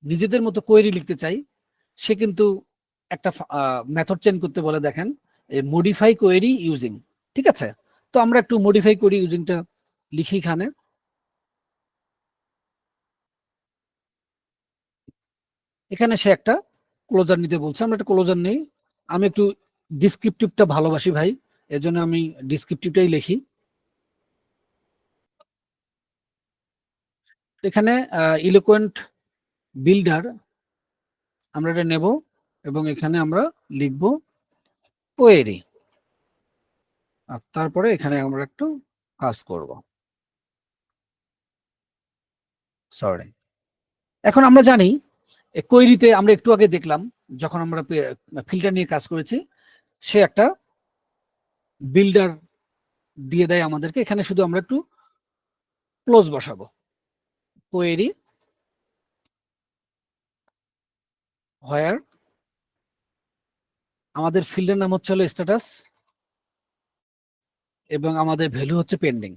নিজেদের মতো কোয়েরি লিখতে চাই, সে কিন্তু একটা মেথড চেঞ্জ করতে বলে, দেখেন মডিফাই কোয়েরি ইউজিং। ঠিক আছে, তো আমরা একটু মডিফাই কোয়েরি ইউজিংটা লিখি এখানে। এখানে সে একটা ক্লোজার নিতে বলছে, আমরা একটা ক্লোজার নেই। আমি একটু ডিসক্রিপটিভটা ভালোবাসি ভাই, এজন্য আমি ডিসক্রিপটিভটাই লিখি। এখানে ইলোকোয়েন্ট বিল্ডার আমরা এটা নেব এবং এখানে আমরা লিখব কোয়েরি, আর তারপরে এখানে আমরা একটু কাজ করব। সরি, এখন আমরা জানি কোয়েরিতে আমরা একটু আগে দেখলাম যখন আমরা ফিল্টার নিয়ে কাজ করেছি, সে একটা বিল্ডার দিয়ে দেয় আমাদেরকে। এখানে শুধু আমরা একটু ক্লোজ বসাবো, কোয়েরি হোয়ার, আমাদের ফিল্ডের নাম হচ্ছে হলো স্ট্যাটাস এবং আমাদের ভ্যালু হচ্ছে পেন্ডিং।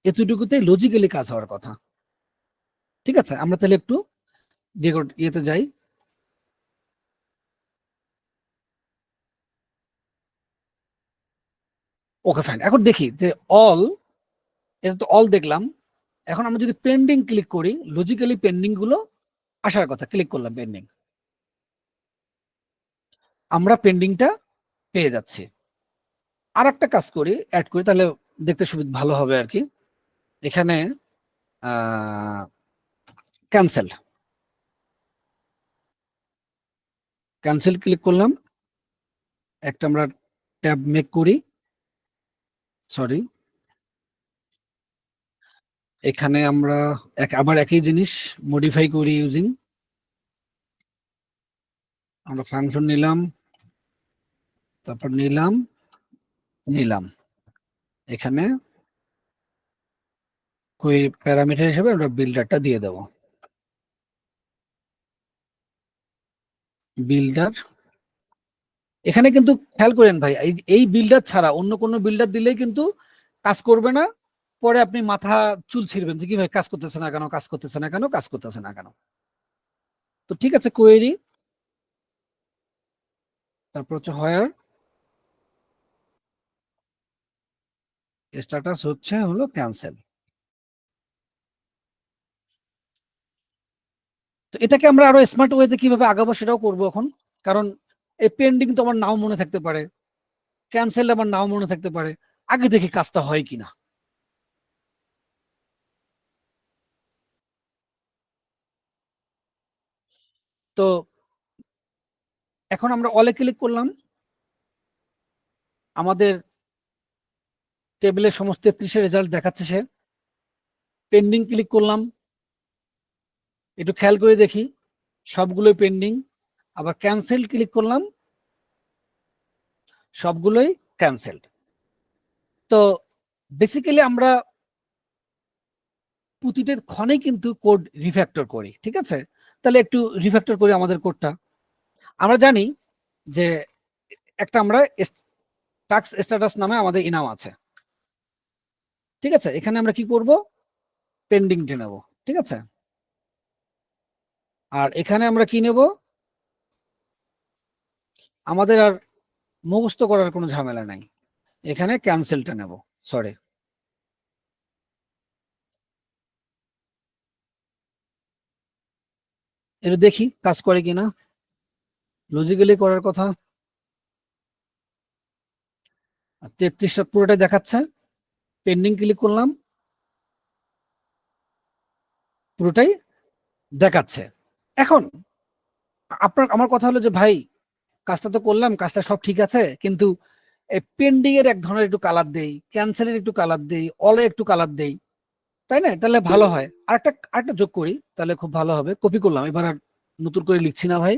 এতটুকুতেই লজিক্যালি কাজ হওয়ার কথা। ঠিক আছে, আমরা তাহলে একটু ইয়েতে যাই। ওকে ফাইন, এখন দেখি যে অল, এটা তো অল দেখলাম। এখন আমরা যদি পেন্ডিং ক্লিক করি, লজিক্যালি পেন্ডিং গুলো আসার কথা। ক্লিক করলাম পেন্ডিং, আমরা পেন্ডিংটা পেয়ে যাচ্ছি। আর একটা কাজ করি, অ্যাড করি, তাহলে দেখতে সুবিধা ভালো হবে আর কি। এখানে ক্যান্সেল, ক্যান্সেল ক্লিক করলাম। একটা আমরা ট্যাব মেক করি, সরি, এখানে আমরা আবার একই জিনিস মডিফাই করি ইউজিং, আমরা ফাংশন নিলাম, তারপর নিলাম নিলাম এখানে কোয়েরি প্যারামিটার হিসেবে আমরা বিল্ডারটা দিয়ে দেব। বিল্ডার, এখানে কিন্তু খেয়াল করেন ভাই, এই বিল্ডার ছাড়া অন্য কোনো বিল্ডার দিলেই কিন্তু কাজ করবে না। পরে আপনি মাথা চুল ছিড়বেন যে কি ভাই কাজ করতেছে না কেন, কাজ করতেছে না কেন, কাজ করতেছে না কেন। তো ঠিক আছে, কোয়েরি, তারপর হচ্ছে হোয়ার স্ট্যাটাস হচ্ছে হলো ক্যান্সেল। তো এটাকে আমরা আরো স্মার্ট ওয়েতে কিভাবে আগাবো সেটাও করবো এখন। কারণ এই পেন্ডিং তো আমার নাও মনে থাকতে পারে, ক্যান্সেল আমার নাও মনে থাকতে পারে, আগে দেখি কাজটা হয় কিনা। তো এখন আমরা অলে ক্লিক করলাম, আমাদের টেবিলের সমস্ত 33-এর রেজাল্ট দেখাচ্ছে সে। পেন্ডিং ক্লিক করলাম, একটু খেয়াল করে দেখি সবগুলোই পেন্ডিং। আবার ক্যান্সেল ক্লিক করলাম, সবগুলোই ক্যান্সেলড। তো বেসিক্যালি আমরা প্রতিটা ক্ষণে কিন্তু কোড রিফ্যাক্টর করি। ঠিক আছে, তাহলে একটু রিফ্যাক্টর করি আমাদের কোডটা। আমরা জানি যে একটা আমরা টাস্ক স্ট্যাটাস নামে আমাদের ইনাম আছে। ঠিক আছে, এখানে আমরা কি করব, পেন্ডিংটা নেব। ঠিক আছে, আর এখানে আমরা কি নেব, আমাদের আর মুখস্থ করার কোনো ঝামেলা নাই, এখানে ক্যান্সেলটা নেব। সরি, এটা দেখি কাজ করে কিনা, লজিক্যালি করার কথা। 33টা পুরোটাই দেখাচ্ছে। পেন্ডিং ক্লিক করলাম, পুরোটাই দেখাচ্ছে। এখন আমার কথা হলো যে ভাই কাজটা তো করলাম, কাজটা সব ঠিক আছে, কিন্তু পেন্ডিং এর এক ধরনের একটু কালার দেই, ক্যান্সেলের একটু কালার দেই, অলে একটু কালার দেই, তাই না? তাহলে ভালো হয়। আরেকটা যোগ করি, তাহলে খুব ভালো হবে। কপি করলাম, এবার আর নতুন করে লিখছি না ভাই,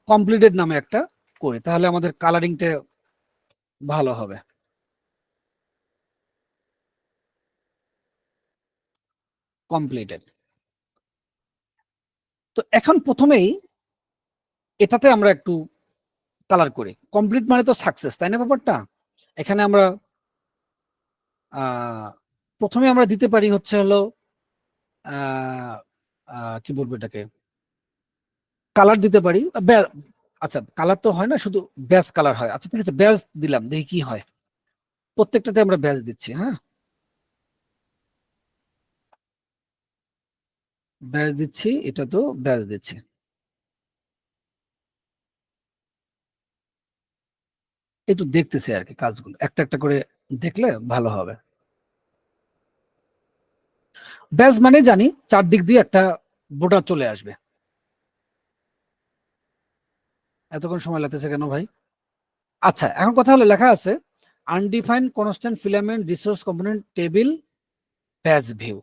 কমপ্লিটেড নামে একটা করি, তাহলে আমাদের কালারিংটা ভালো হবে। কমপ্লিটেড। তো এখন প্রথমেই এটাতে আমরা একটু কালার করি। কমপ্লিট মানে তো সাকসেস, তাই না ব্যাপারটা? এখানে আমরা প্রথমে আমরা দিতে পারি হচ্ছে হলো কি বলবো এটাকে, কালার দিতে পারি। আচ্ছা, কালার তো হয় না, শুধু ব্যাজ কালার হয়। আচ্ছা ঠিক আছে, ব্যাজ দিলাম, দেখি কি হয়। প্রত্যেকটাতে আমরা ব্যাজ দিচ্ছি। হ্যাঁ, ব্যাজ দিচ্ছি, এটা তো ব্যাজ দিচ্ছি। একটু দেখতেছি আর কি, কাজগুলো একটা একটা করে দেখলে ভালো হবে। ব্যাজ মানে জানি চারদিক দিয়ে একটা বোর্ডার চলে আসবে। এতক্ষণ সময় লাগতেছে কেন ভাই? আচ্ছা, এখন কথা হলো লেখা আছে undefined constant filament resource component table badge view.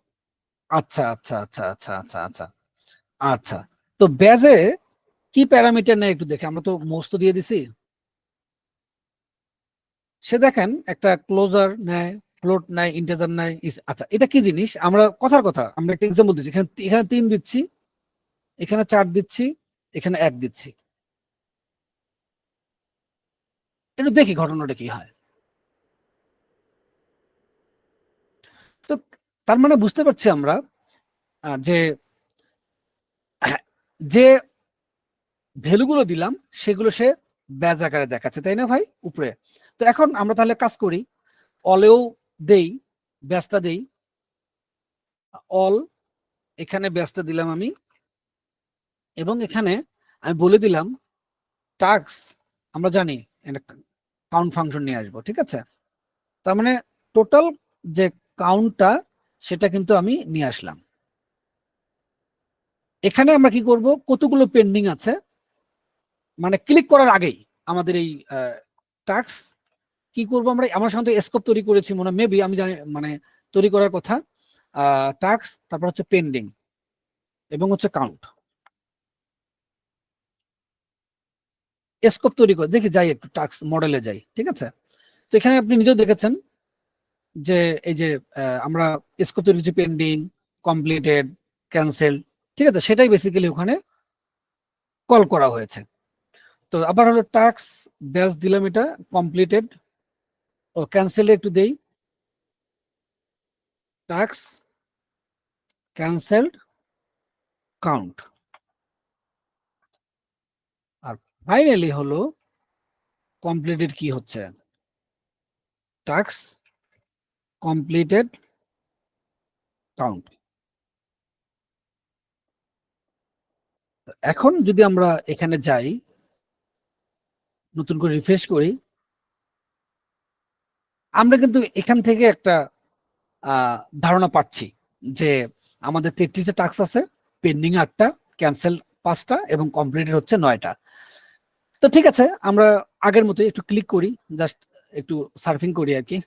আচ্ছা আচ্ছা আচ্ছা আচ্ছা আচ্ছা আচ্ছা আচ্ছা। তো ব্যাজে কি প্যারামিটার নেয় একটু দেখে, আমরা তো মোস্ট দিয়ে দিছি। সে দেখেন একটা ক্লোজার নেয়, ফ্লোট নেয়, ইন্টিজার নেয়। আচ্ছা, এটা কি জিনিস? আমরা কথার কথা আমরা একটা এক্সাম্পল দিচ্ছি। এখানে এখানে 3 দিচ্ছি, এখানে 4 দিচ্ছি, এখানে 1 দিচ্ছি। একটু দেখি ঘটনাটা কি হয়। তো তার মানে বুঝতে পারছি আমরা যে যে ভ্যালুগুলো দিলাম সেগুলো সে ব্যাজ আকারে দেখাচ্ছে, তাই না ভাই, উপরে। তো এখন আমরা তাহলে কাজ করি, অলেও দেই, ব্যাজটা দেই, অল, এখানে ব্যাজটা দিলাম আমি, এবং এখানে আমি বলে দিলাম টাস্ক, আমরা জানি কাউন্ট ফাংশন নিয়ে আসবো, ঠিক আছে। তার মানে টোটাল যে কাউন্টটা সেটা কিন্তু আমি নিয়ে আসলাম। এখানে আমরা কি করব, কতগুলো পেন্ডিং আছে, মানে ক্লিক করার আগেই আমাদের এই টাস্ক কি করব আমরা সাধারণত স্কোপ তৈরি করেছি মনে মেবি, আমি জানি, মানে তৈরি করার কথা টাস্ক, তারপর হচ্ছে পেন্ডিং এবং হচ্ছে কাউন্ট। স্কোপ তৈরি করে দেখি, যাই একটু টাস্ক মডেলে যাই, ঠিক আছে। তো এখানে আপনি নিজেও দেখেছেন যে এই যে আমরা স্কোপ তৈরি করছি পেন্ডিং, কমপ্লিটেড, ক্যান্সেল, ঠিক আছে, সেটাই বেসিক্যালি ওখানে কল করা হয়েছে। তো আবার হলো টাস্ক ব্যাস দিলাম, এটা কমপ্লিটেড, ও ক্যান্সেল একটু দেই, টাস্ক ক্যান্সেলড কাউন্ট, আর ফাইনালি হলো কমপ্লিটেড কি হচ্ছে, টাস্ক কমপ্লিটেড কাউন্ট। এখন যদি আমরা এখানে যাই, নতুন করে রিফ্রেশ করি, আমরা কিন্তু এখান থেকে একটা ধারণা পাচ্ছি যে আমাদের 33টা টাস্ক আছে, পেন্ডিং 8টা, ক্যান্সেল 5টা এবং কমপ্লিটেড হচ্ছে 9টা। তো ঠিক আছে, আমরা আগের মতো একটু ক্লিক করি, জাস্ট একটু সার্ফিং করি আর কি,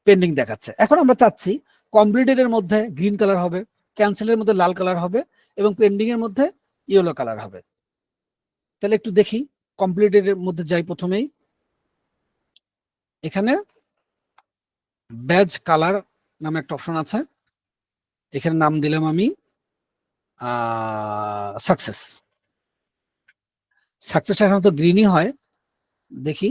পেন্ডিং দেখাচ্ছে। এখন আমরা চাচ্ছি কমপ্লিটেড এর মধ্যে গ্রিন কালার হবে, ক্যান্সেলের মধ্যে লাল কালার হবে এবং পেন্ডিং এর মধ্যে ইয়েলো কালার হবে। তাহলে একটু দেখি, কমপ্লিটেড এর মধ্যে যাই প্রথমেই, এখানে ব্যাজ কালার নামে একটা অপশন আছে, এখানে নাম দিলাম আমি সাকসেস। সাকসেস সাধারণত গ্রিনই হয়, দেখি।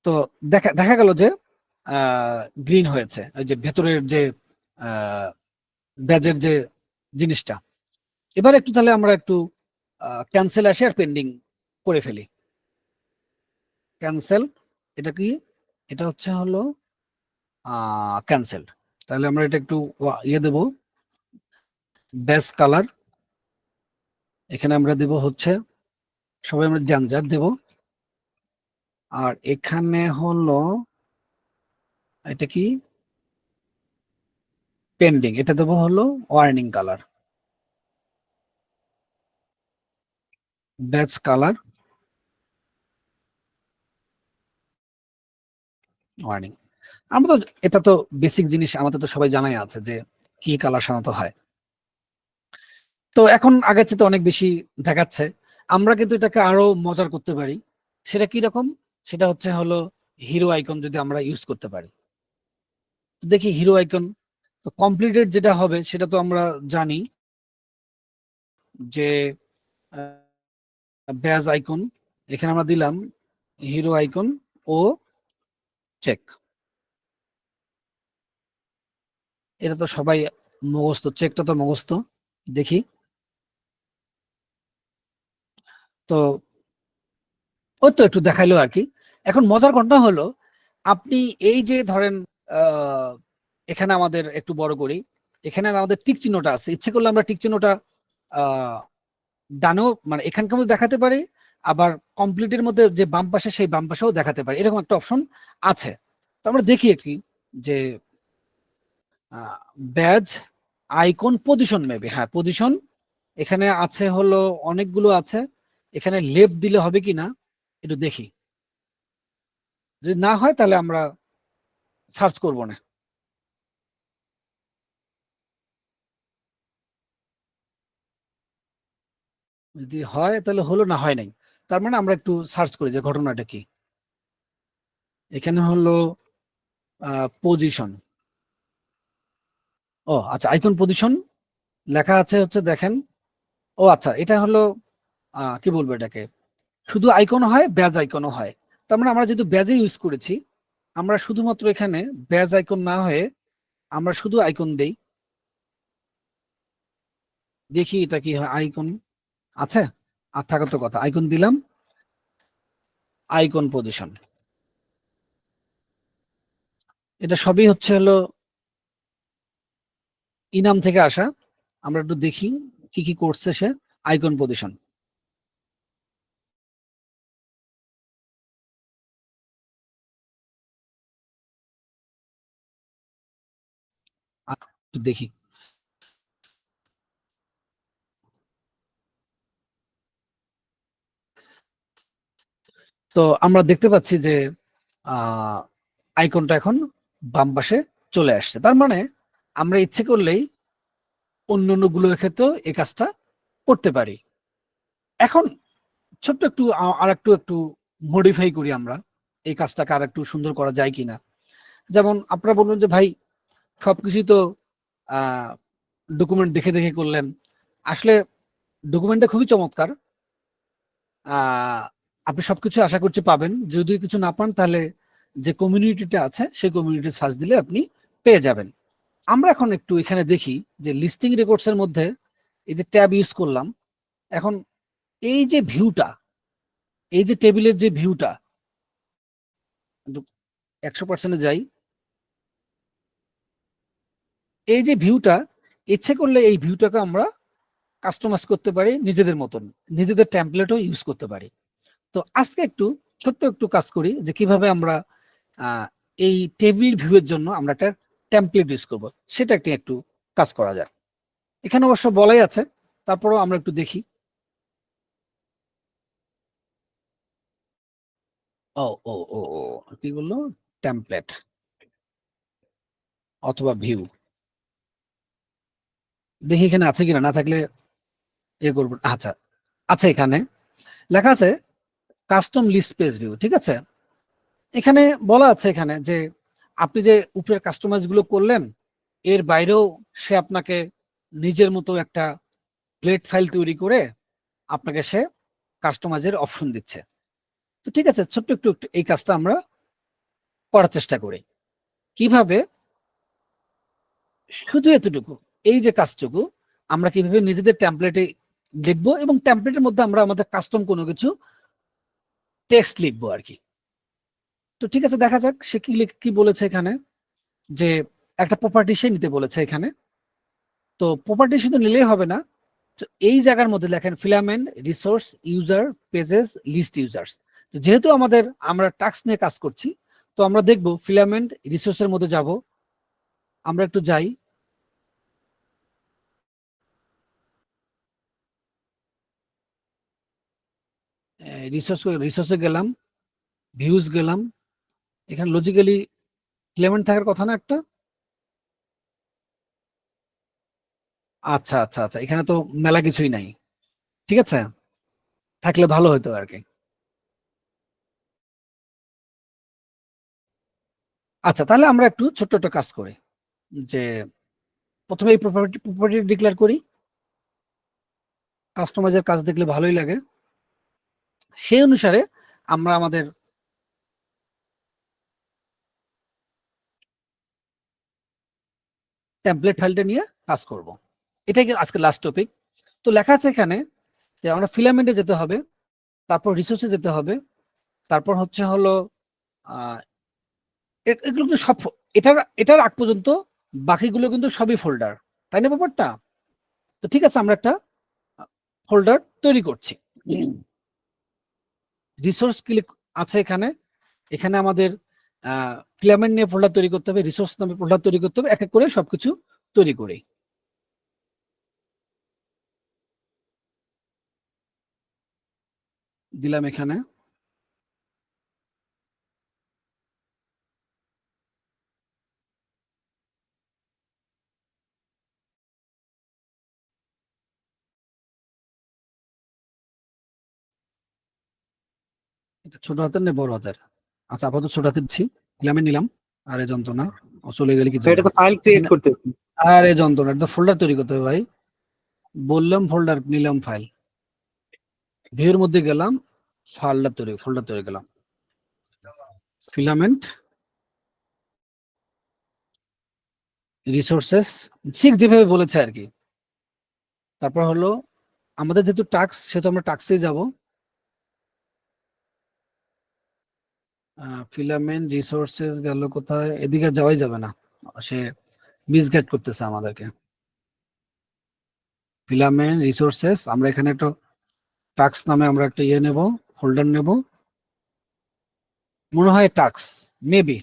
তো দেখা দেখা গেল যে গ্রিন হয়েছে, ওই যে ভেতরের যে ব্যাজের যে জিনিসটা। এবার একটু তাহলে আমরা একটু ক্যান্সেল আসে আর পেন্ডিং করে ফেলি। ক্যান্সেল, এটা কি, এটা হচ্ছে হলো ক্যান্সেলড। তাহলে আমরা এটা একটু ইয়ে দেব, ব্যাজ কালার, এখানে আমরা দেব হচ্ছে, সবাই আমরা ডেঞ্জার দেব, আর এখানে হলো এটা কি, পেন্ডিং, এটা দেবো হলো warning colour, badge colour warning. আমরা তো, এটা তো বেসিক জিনিস, আমাদের তো সবাই জানাই আছে যে কি কালার সাধারণত হয়। তো এখন আগের চেয়ে অনেক বেশি দেখাচ্ছে, আমরা কিন্তু এটাকে আরো মজার করতে পারি। সেটা কি রকম? সেটা হচ্ছে হলো হিরো আইকন যদি আমরা ইউজ করতে পারি। দেখি হিরো আইকন, তো কমপ্লিটেড যেটা হবে সেটা তো আমরা জানি যে ব্যাজ আইকন, এখানে আমরা দিলাম হিরো আইকন ও চেক। এটা তো সবাই মুখস্থ, চেকটা তো মুখস্থ। দেখি, তো ওই তো একটু দেখাইলো আর কি। এখন মজার ঘটনা হলো, আপনি এই যে ধরেন এখানে আমাদের একটু বড় করি, এখানে আমাদের টিক চিহ্নটা আছে, ইচ্ছে করলে আমরা টিক চিহ্নটা আহ ডানেও, মানে এখানকার মধ্যে দেখাতে পারি, আবার কমপ্লিটের মধ্যে যে বাম পাশে সেই বাম পাশেও দেখাতে পারি, এরকম একটা অপশন আছে। তো আমরা দেখি একটি, যে ব্যাজ আইকন পজিশন মেবি, হ্যাঁ পজিশন এখানে আছে হলো অনেকগুলো আছে, এখানে লেফট দিলে হবে কিনা একটু দেখি, যদি না হয় তাহলে আমরা সার্চ করব না। যদি হয় তাহলে হলো, না হয় নাই, তার মানে আমরা একটু সার্চ করি যে ঘটনাটা কি। এখানে হলো পজিশন, ও আচ্ছা আইকন পজিশন লেখা আছে হচ্ছে দেখেন। ও আচ্ছা এটা হলো কি বলবো এটাকে, শুধু আইকন হয় ব্যাজ আইকনও হয়। তার মানে আমরা যেহেতু ব্যাজে ইউজ করেছি, আমরা শুধুমাত্র এখানে ব্যাজ আইকন না হয়ে আমরা শুধু আইকন দেই, দেখি এটা কি হয়। আইকন আছে, আর থাকার তো কথা, আইকন দিলাম, আইকন পজিশন, এটা সবই হচ্ছে হলো ইনাম থেকে আসা। আমরা একটু দেখি কি কি করছে সে। আইকন পজিশন, একটু দেখি। তো আমরা দেখতে পাচ্ছি যে আইকনটা এখন বাম পাশে চলে আসছে, তার মানে আমরা ইচ্ছে করলেই অন্য অন্য গুলোর ক্ষেত্রেও এই কাজটা করতে পারি। এখন ছোট্ট একটু আর একটু একটু মডিফাই করি আমরা, এই কাজটাকে আর একটু সুন্দর করা যায় কিনা। যেমন আপনারা বলবেন যে ভাই সবকিছুই তো ডকুমেন্ট দেখে দেখে করলেন, আসলে ডকুমেন্টটা খুবই চমৎকার। আপনি সবকিছু আশা করছি পাবেন, যদি কিছু না পান তাহলে যে কমিউনিটিটা আছে সেই কমিউনিটি সার্চ দিলে আপনি পেয়ে যাবেন। আমরা এখন একটু এখানে দেখি যে লিস্টিং রেকর্ডস এর মধ্যে এই যে ট্যাব ইউজ করলাম, এখন এই যে ভিউটা, এই যে টেবিলের যে ভিউটা 100% যাই, এই যে ভিউটা ইচ্ছে করলে এই ভিউটাকে আমরা কাস্টমাইজ করতে পারি নিজেদের মতন, নিজেদের টেমপ্লেটও ইউজ করতে পারি। তো আজকে একটু ছোট্ট একটু কাজ করি যে কিভাবে আমরা আহ, এই টেবিল ভিউয়ের জন্য আমরা একটা টেমপ্লেট ইউজ করব, সেটা একটু একটু কাজ করা যায়। এখানে অবশ্য বলাই আছে, তারপরেও আমরা একটু দেখি। ও ও ও ও কি বললো, টেমপ্লেট অথবা ভিউ, দেখি এখানে আছে কিনা, না থাকলে এ করবো। আচ্ছা আচ্ছা, এখানে লেখা আছে কাস্টম লিস্ট পেজ ভিউ, ঠিক আছে। এখানে বলা আছে এখানে যে আপনি যে উপরের কাস্টমাইজ গুলো করলেন, এর বাইরেও সে আপনাকে নিজের মতো একটা প্লেট ফাইল তৈরি করে আপনাকে সে কাস্টমাইজের অপশন দিচ্ছে। তো ঠিক আছে, ছোট্ট একটু একটু এই কাজটা আমরা করার চেষ্টা করি। কিভাবে, শুধু এতটুকু, এই যে কাজটুকু আমরা কিভাবে নিজেদের টেমপ্লেটে লিখবো এবং টেমপ্লেটের মধ্যে আমরা আমাদের কাস্টম কোনো কিছু টেক্সট লিখবো আর কি। তো ঠিক আছে, দেখা যাক সে কি কি বলেছে এখানে, যে একটা প্রপার্টি সে নিতে বলেছে এখানে। তো প্রপার্টি শুধু নিলেই হবে না, তো এই জায়গার মধ্যে লেখেন filament resource user pages list users. তো যেহেতু আমরা টাস্ক নিয়ে কাজ করছি, তো আমরা দেখব ফিলামেন্ট রিসোর্সের মধ্যে যাব, আমরা একটু যাই। রিসোর্সে গেলাম, ভিউজ গেলাম, এখানে লজিক্যালি ফিলামেন্ট থাকার কথা না একটা। আচ্ছা আচ্ছা আচ্ছা, এখানে তো মেলা কিছুই নাই, ঠিক আছে, থাকলে ভালো হতো আর কি। আচ্ছা তাহলে আমরা একটু ছোট্ট একটা কাজ করি, যে প্রথমে এই প্রপার্টি ডিক্লেয়ার করি, কাস্টমাইজের কাজ দেখলে ভালোই লাগে। সেই অনুসারে আমরা আমাদের টেমপ্লেট ফাইলটা নিয়ে কাজ করব। এটাই আজকে লাস্ট টপিক। তো লেখা আছে এখানে যে আমরা ফিলামেন্টে যেতে হবে, তারপর রিসোর্সে যেতে হবে, তারপর হচ্ছে হলো আহ এগুলো কিন্তু সব, এটার এটার আগ পর্যন্ত বাকিগুলো কিন্তু সবই ফোল্ডার, তাই না ব্যাপারটা। তো ঠিক আছে, আমরা একটা ফোল্ডার তৈরি করছি। রিসোর্স ক্লিক আছে এখানে, এখানে আমাদের ফিলামেন্ট নিয়ে ফোল্ডার তৈরি করতে হবে, রিসোর্স নামে ফোল্ডার তৈরি করতে হবে, এক এক করে সবকিছু তৈরি করে দিলাম এখানে। এটা ছোট হাতের না বড় হাতের? আচ্ছা আপাতত ছোট হাতের দিচ্ছি, ফিলামেন্ট নিলাম। আরে যন্ত্রণা, ও চলে গেলে কি তো জন্য এটা তো ফাইল ক্রিয়েট এখানে? করতেছি। আরে যন্ত্রণা, এটা ফোল্ডার তৈরি করতে হবে ভাই। বললাম ফোল্ডার, নিলাম ফাইল, ভিউর মধ্যে গেলাম, ফোল্ডার তৈরি গেলাম, ফিলামেন্ট রিসোর্সেস, ঠিক যেভাবে বলেছে আর কি। তারপর হলো আমাদের যেহেতু টাস্ক, সেহেতু আমরা টাস্কে যাব। ফিলামেন্ট রিসোর্সেস গেল কোথায়? এদিকে যাওয়াই যাবে না, সে মিসগাইড করতেছে আমাদেরকে। ফিলামেন্ট রিসোর্সেস, আমরা এখানে একটা টাস্ক নামে আমরা একটা ইয়ে নেব, ফোল্ডার নেব, মনে হয় টাস্ক, মেবি।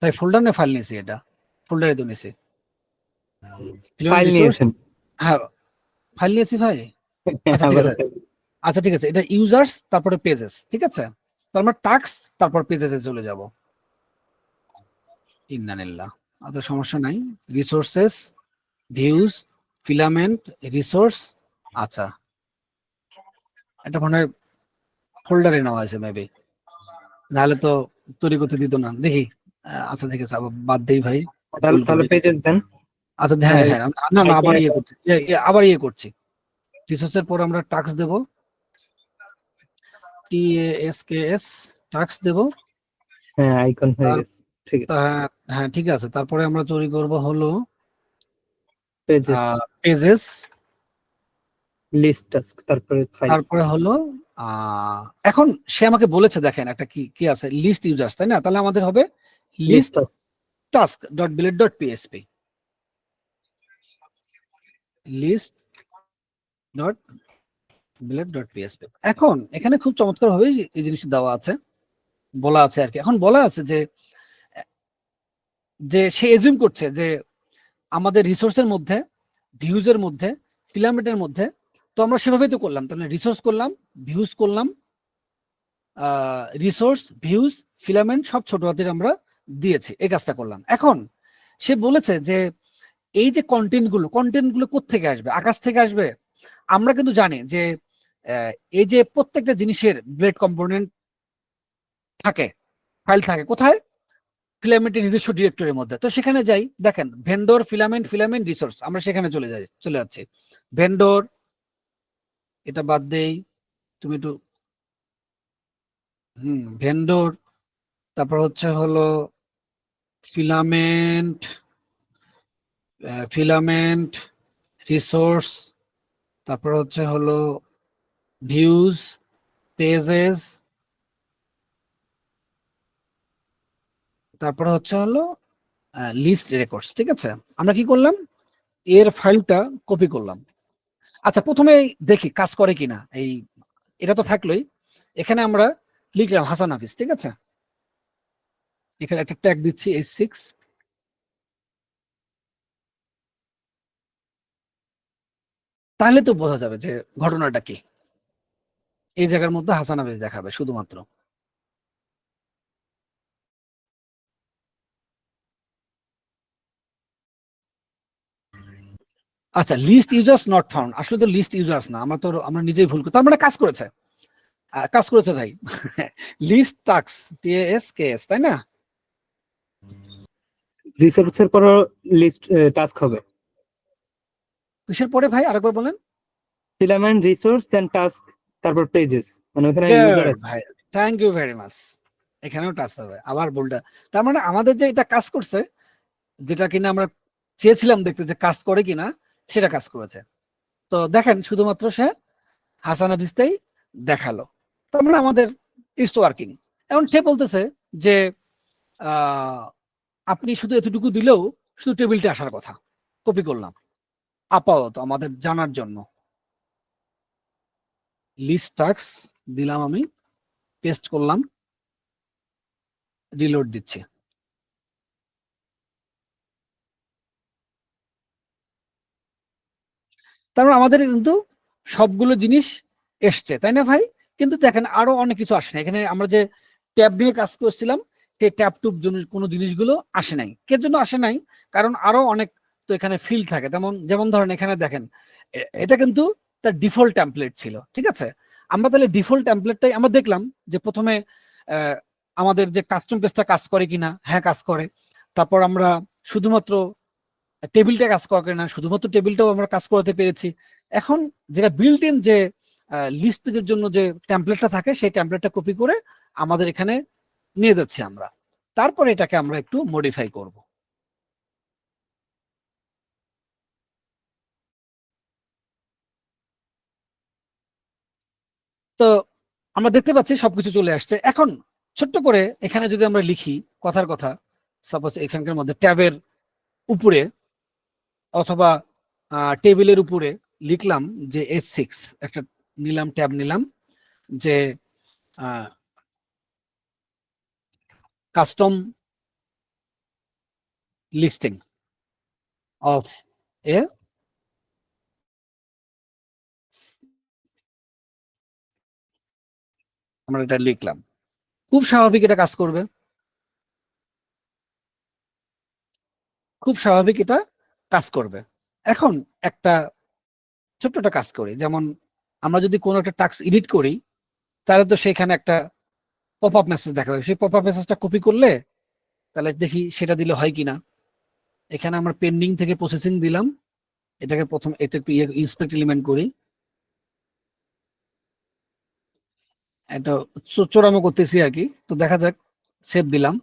তাই ফোল্ডার নে ফাইল নিয়েছি, এটা ফোল্ডারে তো নিয়েছি। ফিলামেন্ট ফাইল রিসোর্স, নিয়েছেন? হ্যাঁ ফাইল নিয়েছি ভাই। আচ্ছা ঠিক আবার আছে, আচ্ছা ঠিক আছে, এটা ইউজার্স তারপরে পেজেস, ঠিক আছে। তো আমরা টাস্ক তারপর পেজেসে চলে যাব। ইন্নানিল্লাহ, আচ্ছা সমস্যা নাই। Resources, views, filament, resource. আচ্ছা এটা মনে হয় ফোল্ডারে নেওয়া হয়েছে মেবি, নাহলে তো তৈরি করতে দিত না, দেখি। আচ্ছা ঠিক আছে, আবার বাদ দেই ভাই, ভুল তাহলে করি। পেজেস দেন। আচ্ছা হ্যাঁ হ্যাঁ, না না আবার আইকনে ইয়ে করছি, আবার ইয়ে করছি। রিসোর্সের পর আমরা টাস্ক দেব, TASKS, টাস্ক দেব। হ্যাঁ আইকন হয়ে তার গেছে, ঠিক আছে। হ্যাঁ ঠিক আছে, তারপরে আমরা তৈরি করব হলো পেজেস, পেজেস, লিস্ট টাস্ক, তারপরে ফাইল। তারপরে হলো এখন সে আমাকে বলেছে, দেখেন একটা কি কি আছে, লিস্ট ইউজার্স, তাই না? তাহলে আমাদের হবে list list task, task dot বিলেট ডট পিএসপি, লিস্ট ডট বিলেট ডট পিএসপি। এখন এখানে খুব চমৎকার ভাবে এই জিনিসটা দেওয়া আছে, বলা আছে আর কি। এখন বলা আছে যে যে সে এজিউম করছে যে আমাদের রিসোর্সের মধ্যে, ভিউজের মধ্যে, ফিলামেন্টের মধ্যে, তো আমরা সেভাবেই তো করলাম, তাহলে রিসোর্স করলাম, ভিউজ করলাম, রিসোর্স, ভিউজ, ফিলামেন্ট সব ছোট হাতের আমরা দিয়েছি, এই কাজটা করলাম। এখন সে বলেছে যে এই যে কন্টেন্ট গুলো কোত্থেকে আসবে? আকাশ থেকে আসবে? আমরা কিন্তু জানি যে এই যে প্রত্যেকটা জিনিসের ব্লেড কম্পোনেন্ট থাকে, ফাইল থাকে কোথায়? ফিলামেন্টের নিজস্ব ডিরেক্টরির মধ্যে। তো সেখানে যাই, দেখেন ভেন্ডর, ফিলামেন্ট, ফিলামেন্ট রিসোর্স, আমরা সেখানে চলে যাচ্ছি। ভেন্ডর, এটা বাদ দেই, তুমি একটু ভেন্ডর, তারপর হচ্ছে হলো ফিলামেন্ট, ফিলামেন্ট রিসোর্স, তারপর হচ্ছে হলো ভিউজ, পেজেস, তারপরে হচ্ছে হলো লিস্ট রেকর্ডস, ঠিক আছে। আমরা কি করলাম, এর ফাইলটা কপি করলাম। আচ্ছা প্রথমে দেখি কাজ করে কিনা, এই এটা তো থাকলোই। এখানে আমরা লিখলাম হাসান হাফিজ, ঠিক আছে। এখানে একটা ট্যাগ দিচ্ছি H6, তাহলে তো বোঝা যাবে যে ঘটনাটা কি। এই জায়গার মধ্যে হাসান হাফিজ দেখাবে শুধুমাত্র। আচ্ছা লিস্ট ইউজার্স নট ফাউন্ড, আসলে তো লিস্ট ইউজার্স না, আমরা নিজেই ভুল করি, তার মানে কাজ করেছে, কাজ করেছে ভাই। লিস্ট টাস্ক, TASKS, তাই না? রিসোর্সের পর লিস্ট টাস্ক হবে। কিসের পরে ভাই আরেকবার বলেন? ফিলামেন্ট রিসোর্স দেন টাস্ক, তারপর পেজেস, মানে ওখানে ইউজার গুড আছে। ভাই, থ্যাংক ইউ ভেরি মাচ। এখানেও টাস্ক হবে, আবার ভুলটা। তার মানে আমাদের যে এটা কাজ করছে, যেটা কিনা আমরা চেয়েছিলাম দেখতে যে কাজ করে কিনা, সেটা কাজ করেছে। তো দেখেন শুধুমাত্র সে হাসান হাফিজটাই দেখালো, তার মানে আমাদের ইটস ওয়ার্কিং। এখন সে বলতেছে যে আহ, আপনি শুধু এতটুকু দিলেও শুধু টেবিলটা আসার কথা, কপি করলাম আপাতত আমাদের জানার জন্য। লিস্ট টাস্ক দিলাম আমি, পেস্ট করলাম, রিলোড দিচ্ছি। তারপর আমাদের কিন্তু সবগুলো জিনিস এসছে, তাই না ভাই? কিন্তু দেখেন আরো অনেক কিছু আসে না এখানে। আমরা যে ট্যাব নিয়ে কাজ করছিলাম সেই ট্যাব টুব কোনো জিনিসগুলো আসে নাই। কে জন্য আসে নাই? কারণ আরো অনেক তো এখানে ফিল্ড থাকে। যেমন যেমন ধরেন এখানে দেখেন এটা কিন্তু তার ডিফল্ট টেমপ্লেট ছিল, ঠিক আছে? আমরা তাহলে ডিফল্ট টেমপ্লেটটাই আমরা দেখলাম যে প্রথমে আমাদের যে কাস্টম পেজটা কাজ করে কিনা, হ্যাঁ কাজ করে। তারপর আমরা শুধুমাত্র টেবিলটা কাজ করে না, শুধুমাত্র টেবিলটাও আমরা কাজ করতে পেরেছি। এখন যেটা বিল্ট ইন যে লিস্ট পেজের জন্য যে টেমপ্লেটটা থাকে সেই টেমপ্লেটটা কপি করে আমাদের এখানে নিয়ে যাচ্ছি আমরা। তারপরে এটাকে আমরা একটু মডিফাই করব। তো আমরা দেখতে পাচ্ছি সবকিছু চলে আসছে। এখন ছোট্ট করে এখানে যদি আমরা লিখি কথার কথা, সাপোজ এখানকার মধ্যে ট্যাবের উপরে অথবা টেবিলের উপরে লিখলাম যে S6, একটা নিলাম ট্যাব নিলাম যে কাস্টম লিস্টিং অফ এ, আমরা এটা লিখলাম। খুব স্বাভাবিক এটা কাজ করবে, খুব স্বাভাবিক এটা কাজ করবে। এখন একটা ছোট্ট একটা কাজ করি, যেমন আমরা যদি কোনো একটা টাস্ক এডিট করি তাহলে তো সেখানে একটা পপ আপ মেসেজ দেখা যাবে। সেই পপ আপ মেসেজটা কপি করলে তাহলে দেখি সেটা দিলে হয় কিনা। এখানে আমরা পেন্ডিং থেকে প্রসেসিং দিলাম, এটাকে প্রথম এটা একটু ইন্সপেক্ট এলিমেন্ট করি। এটা চোরামো করতেছি আর কি, তো দেখা যাক। সেভ দিলাম।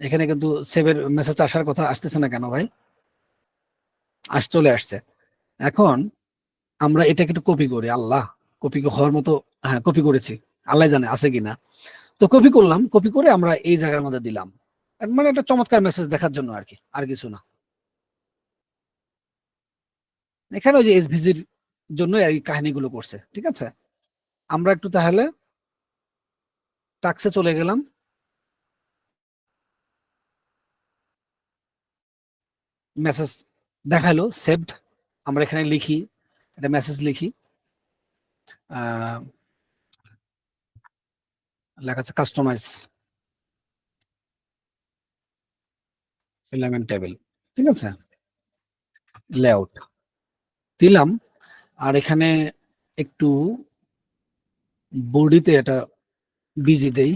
এখানে কিন্তু সেভের মেসেজ আসার কথা, আসতেছে না কেন ভাই? চলে আসছে। এখন আমরা এটাকে একটু কপি করি। আল্লাহ, কপি হওয়ার মতো, হ্যাঁ কপি করেছি, আল্লাহ জানে আছে কিনা। তো কপি করলাম, কপি করে আমরা এই জায়গার মধ্যে দিলাম। মানে একটা চমৎকার মেসেজ দেখার জন্য আর কি, আর কিছু না। এখানে ওই যে এসভিজির জন্য এই কাহিনীগুলো করছে, ঠিক আছে? আমরা একটু তাহলে টাক্সে চলে গেলাম। মেসেজ দেখালো সেভড। আমরা এখানে লিখি, একটা মেসেজ লিখি, আহ লেখা আছে কাস্টমাইজ ফিলামেন্ট টেবিল, ঠিক আছে? লেআউট দিলাম। আর এখানে একটু বডিতে এটা বিজি দেই,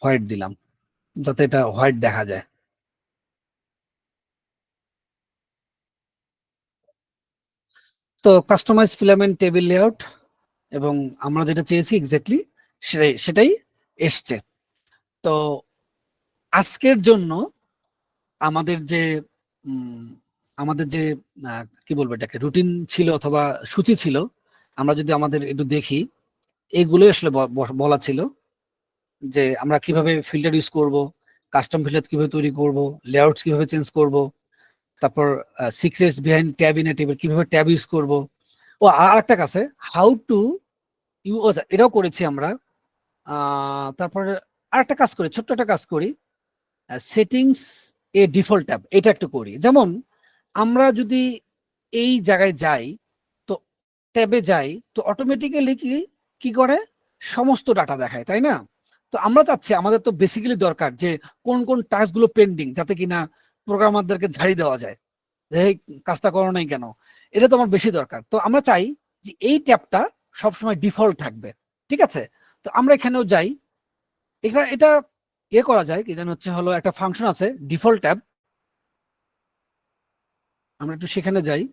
হোয়াইট দিলাম যাতে এটা হোয়াইট দেখা যায়। তো কাস্টমাইজ ফিলামেন্ট টেবিল লেআউট, এবং আমরা যেটা চেয়েছি এক্স্যাক্টলি সেটাই এসছে। তো আজকের জন্য আমাদের যে উম, আমাদের যে কি বলবো এটাকে রুটিন ছিল অথবা সূচি ছিল, আমরা যদি আমাদের একটু দেখি, এগুলোই আসলে বলা ছিল যে আমরা কিভাবে ফিল্টার ইউজ করব, কাস্টম ফিল্টার কিভাবে তৈরি করব, লেআউটস কিভাবে চেঞ্জ করব, তারপর secrets behind tab in a table কিভাবে ট্যাব ইউজ করব। ও আর একটা কাছে হাউ টু ইউ, এটাও করেছি আমরা। তারপর আরেকটা কাজ করি, ছোট্ট একটা কাজ করি, সেটিংস এ ডিফল্ট ট্যাব, এটা একটু করি। যেমন আমরা যদি এই জায়গায় যাই, তো ট্যাবে যাই, তো অটোমেটিক্যালি কি কি করে সমস্ত ডাটা দেখায়, তাই না? তো আমরা চাচ্ছি, আমাদের তো বেসিক্যালি দরকার যে কোন কোন টাস্ক গুলো পেন্ডিং, যাতে কিনা প্রোগ্রামারদেরকে ঝাড়ি দেওয়া যায় যে এই কাজটা করো নাই কেন। এটা তো আমার বেশি দরকার। তো আমরা চাই যে এই ট্যাবটা সবসময় ডিফল্ট থাকবে, ঠিক আছে? তো আমরা এখানেও যাই, এখানে এটা করা যায় কি যেন হচ্ছে হলো একটা ফাংশন আছে ডিফল্ট ট্যাব, আমরা একটু সেখানে যাই।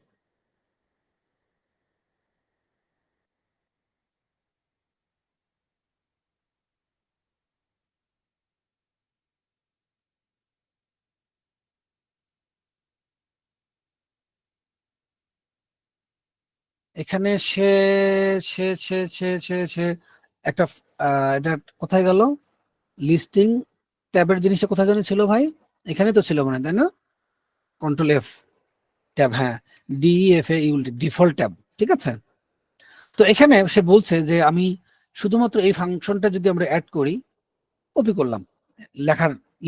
এখানে সে সে সে সে সে সে একটা এটা কোথায় গেল? লিস্টিং ট্যাবের জিনিসটা কোথায় জানি ছিল ভাই? এখানে তো ছিল মনে হয়, তাই না? কন্ট্রোল এফ, ট্যাব, হ্যাঁ, DEFAULT, ডিফল্ট ট্যাব, ঠিক আছে। তো এখানে সে বলছে যে আমি শুধুমাত্র এই ফাংশনটা যদি আমরা অ্যাড করি, কপি করলাম,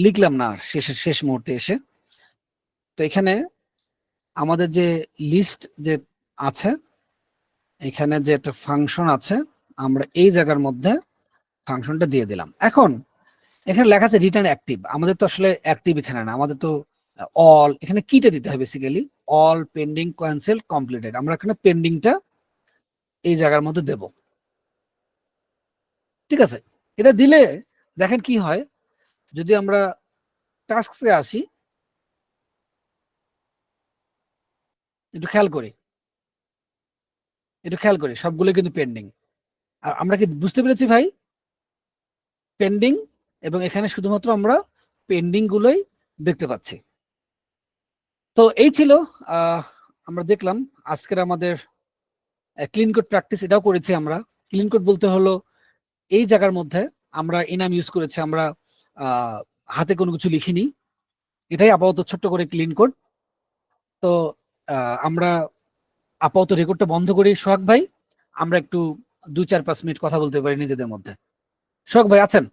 লিখলাম না আর শেষ মুহূর্তে এসে। তো এখানে আমাদের যে লিস্ট যে আছে, এখানে যে একটা ফাংশন আছে, আমরা এই জায়গার মধ্যে ফাংশনটা দিয়ে দিলাম। এখন এখানে লেখা আছে রিটার্ন অ্যাক্টিভ, আমাদের তো আসলে অ্যাক্টিভ এখানে না, আমাদের তো অল, এখানে কিটা দিতে হয় basically, all pending cancel completed, আমরা এখানে পেন্ডিংটা এই জায়গার মধ্যে দেব, ঠিক আছে। এটা দিলে দেখেন কি হয়, যদি আমরা টাস্কে আসি, একটু খেয়াল করি, সবগুলো কিন্তু পেন্ডিং। আর আমরা কি বুঝতে পেরেছি ভাই? পেন্ডিং, এবং এখানে শুধুমাত্র আমরা পেন্ডিং গুলোই দেখতে পাচ্ছি। তো এই ছিল আমরা দেখলাম আজকের আমাদের ক্লিন কোড প্র্যাকটিস, এটাও করেছি আমরা। ক্লিন কোড বলতে হলো এই জায়গার মধ্যে আমরা এনাম ইউজ করেছি, আমরা হাতে কোনো কিছু লিখিনি, এটাই আপাতত ছোট্ট করে ক্লিন কোড। তো আমরা আপাতত রেকর্ডটা বন্ধ করি সোহাগ ভাই, আমরা একটু 2-4-5 মিনিট কথা বলতে পারি নিজেদের মধ্যে। সোহাগ ভাই আছেন?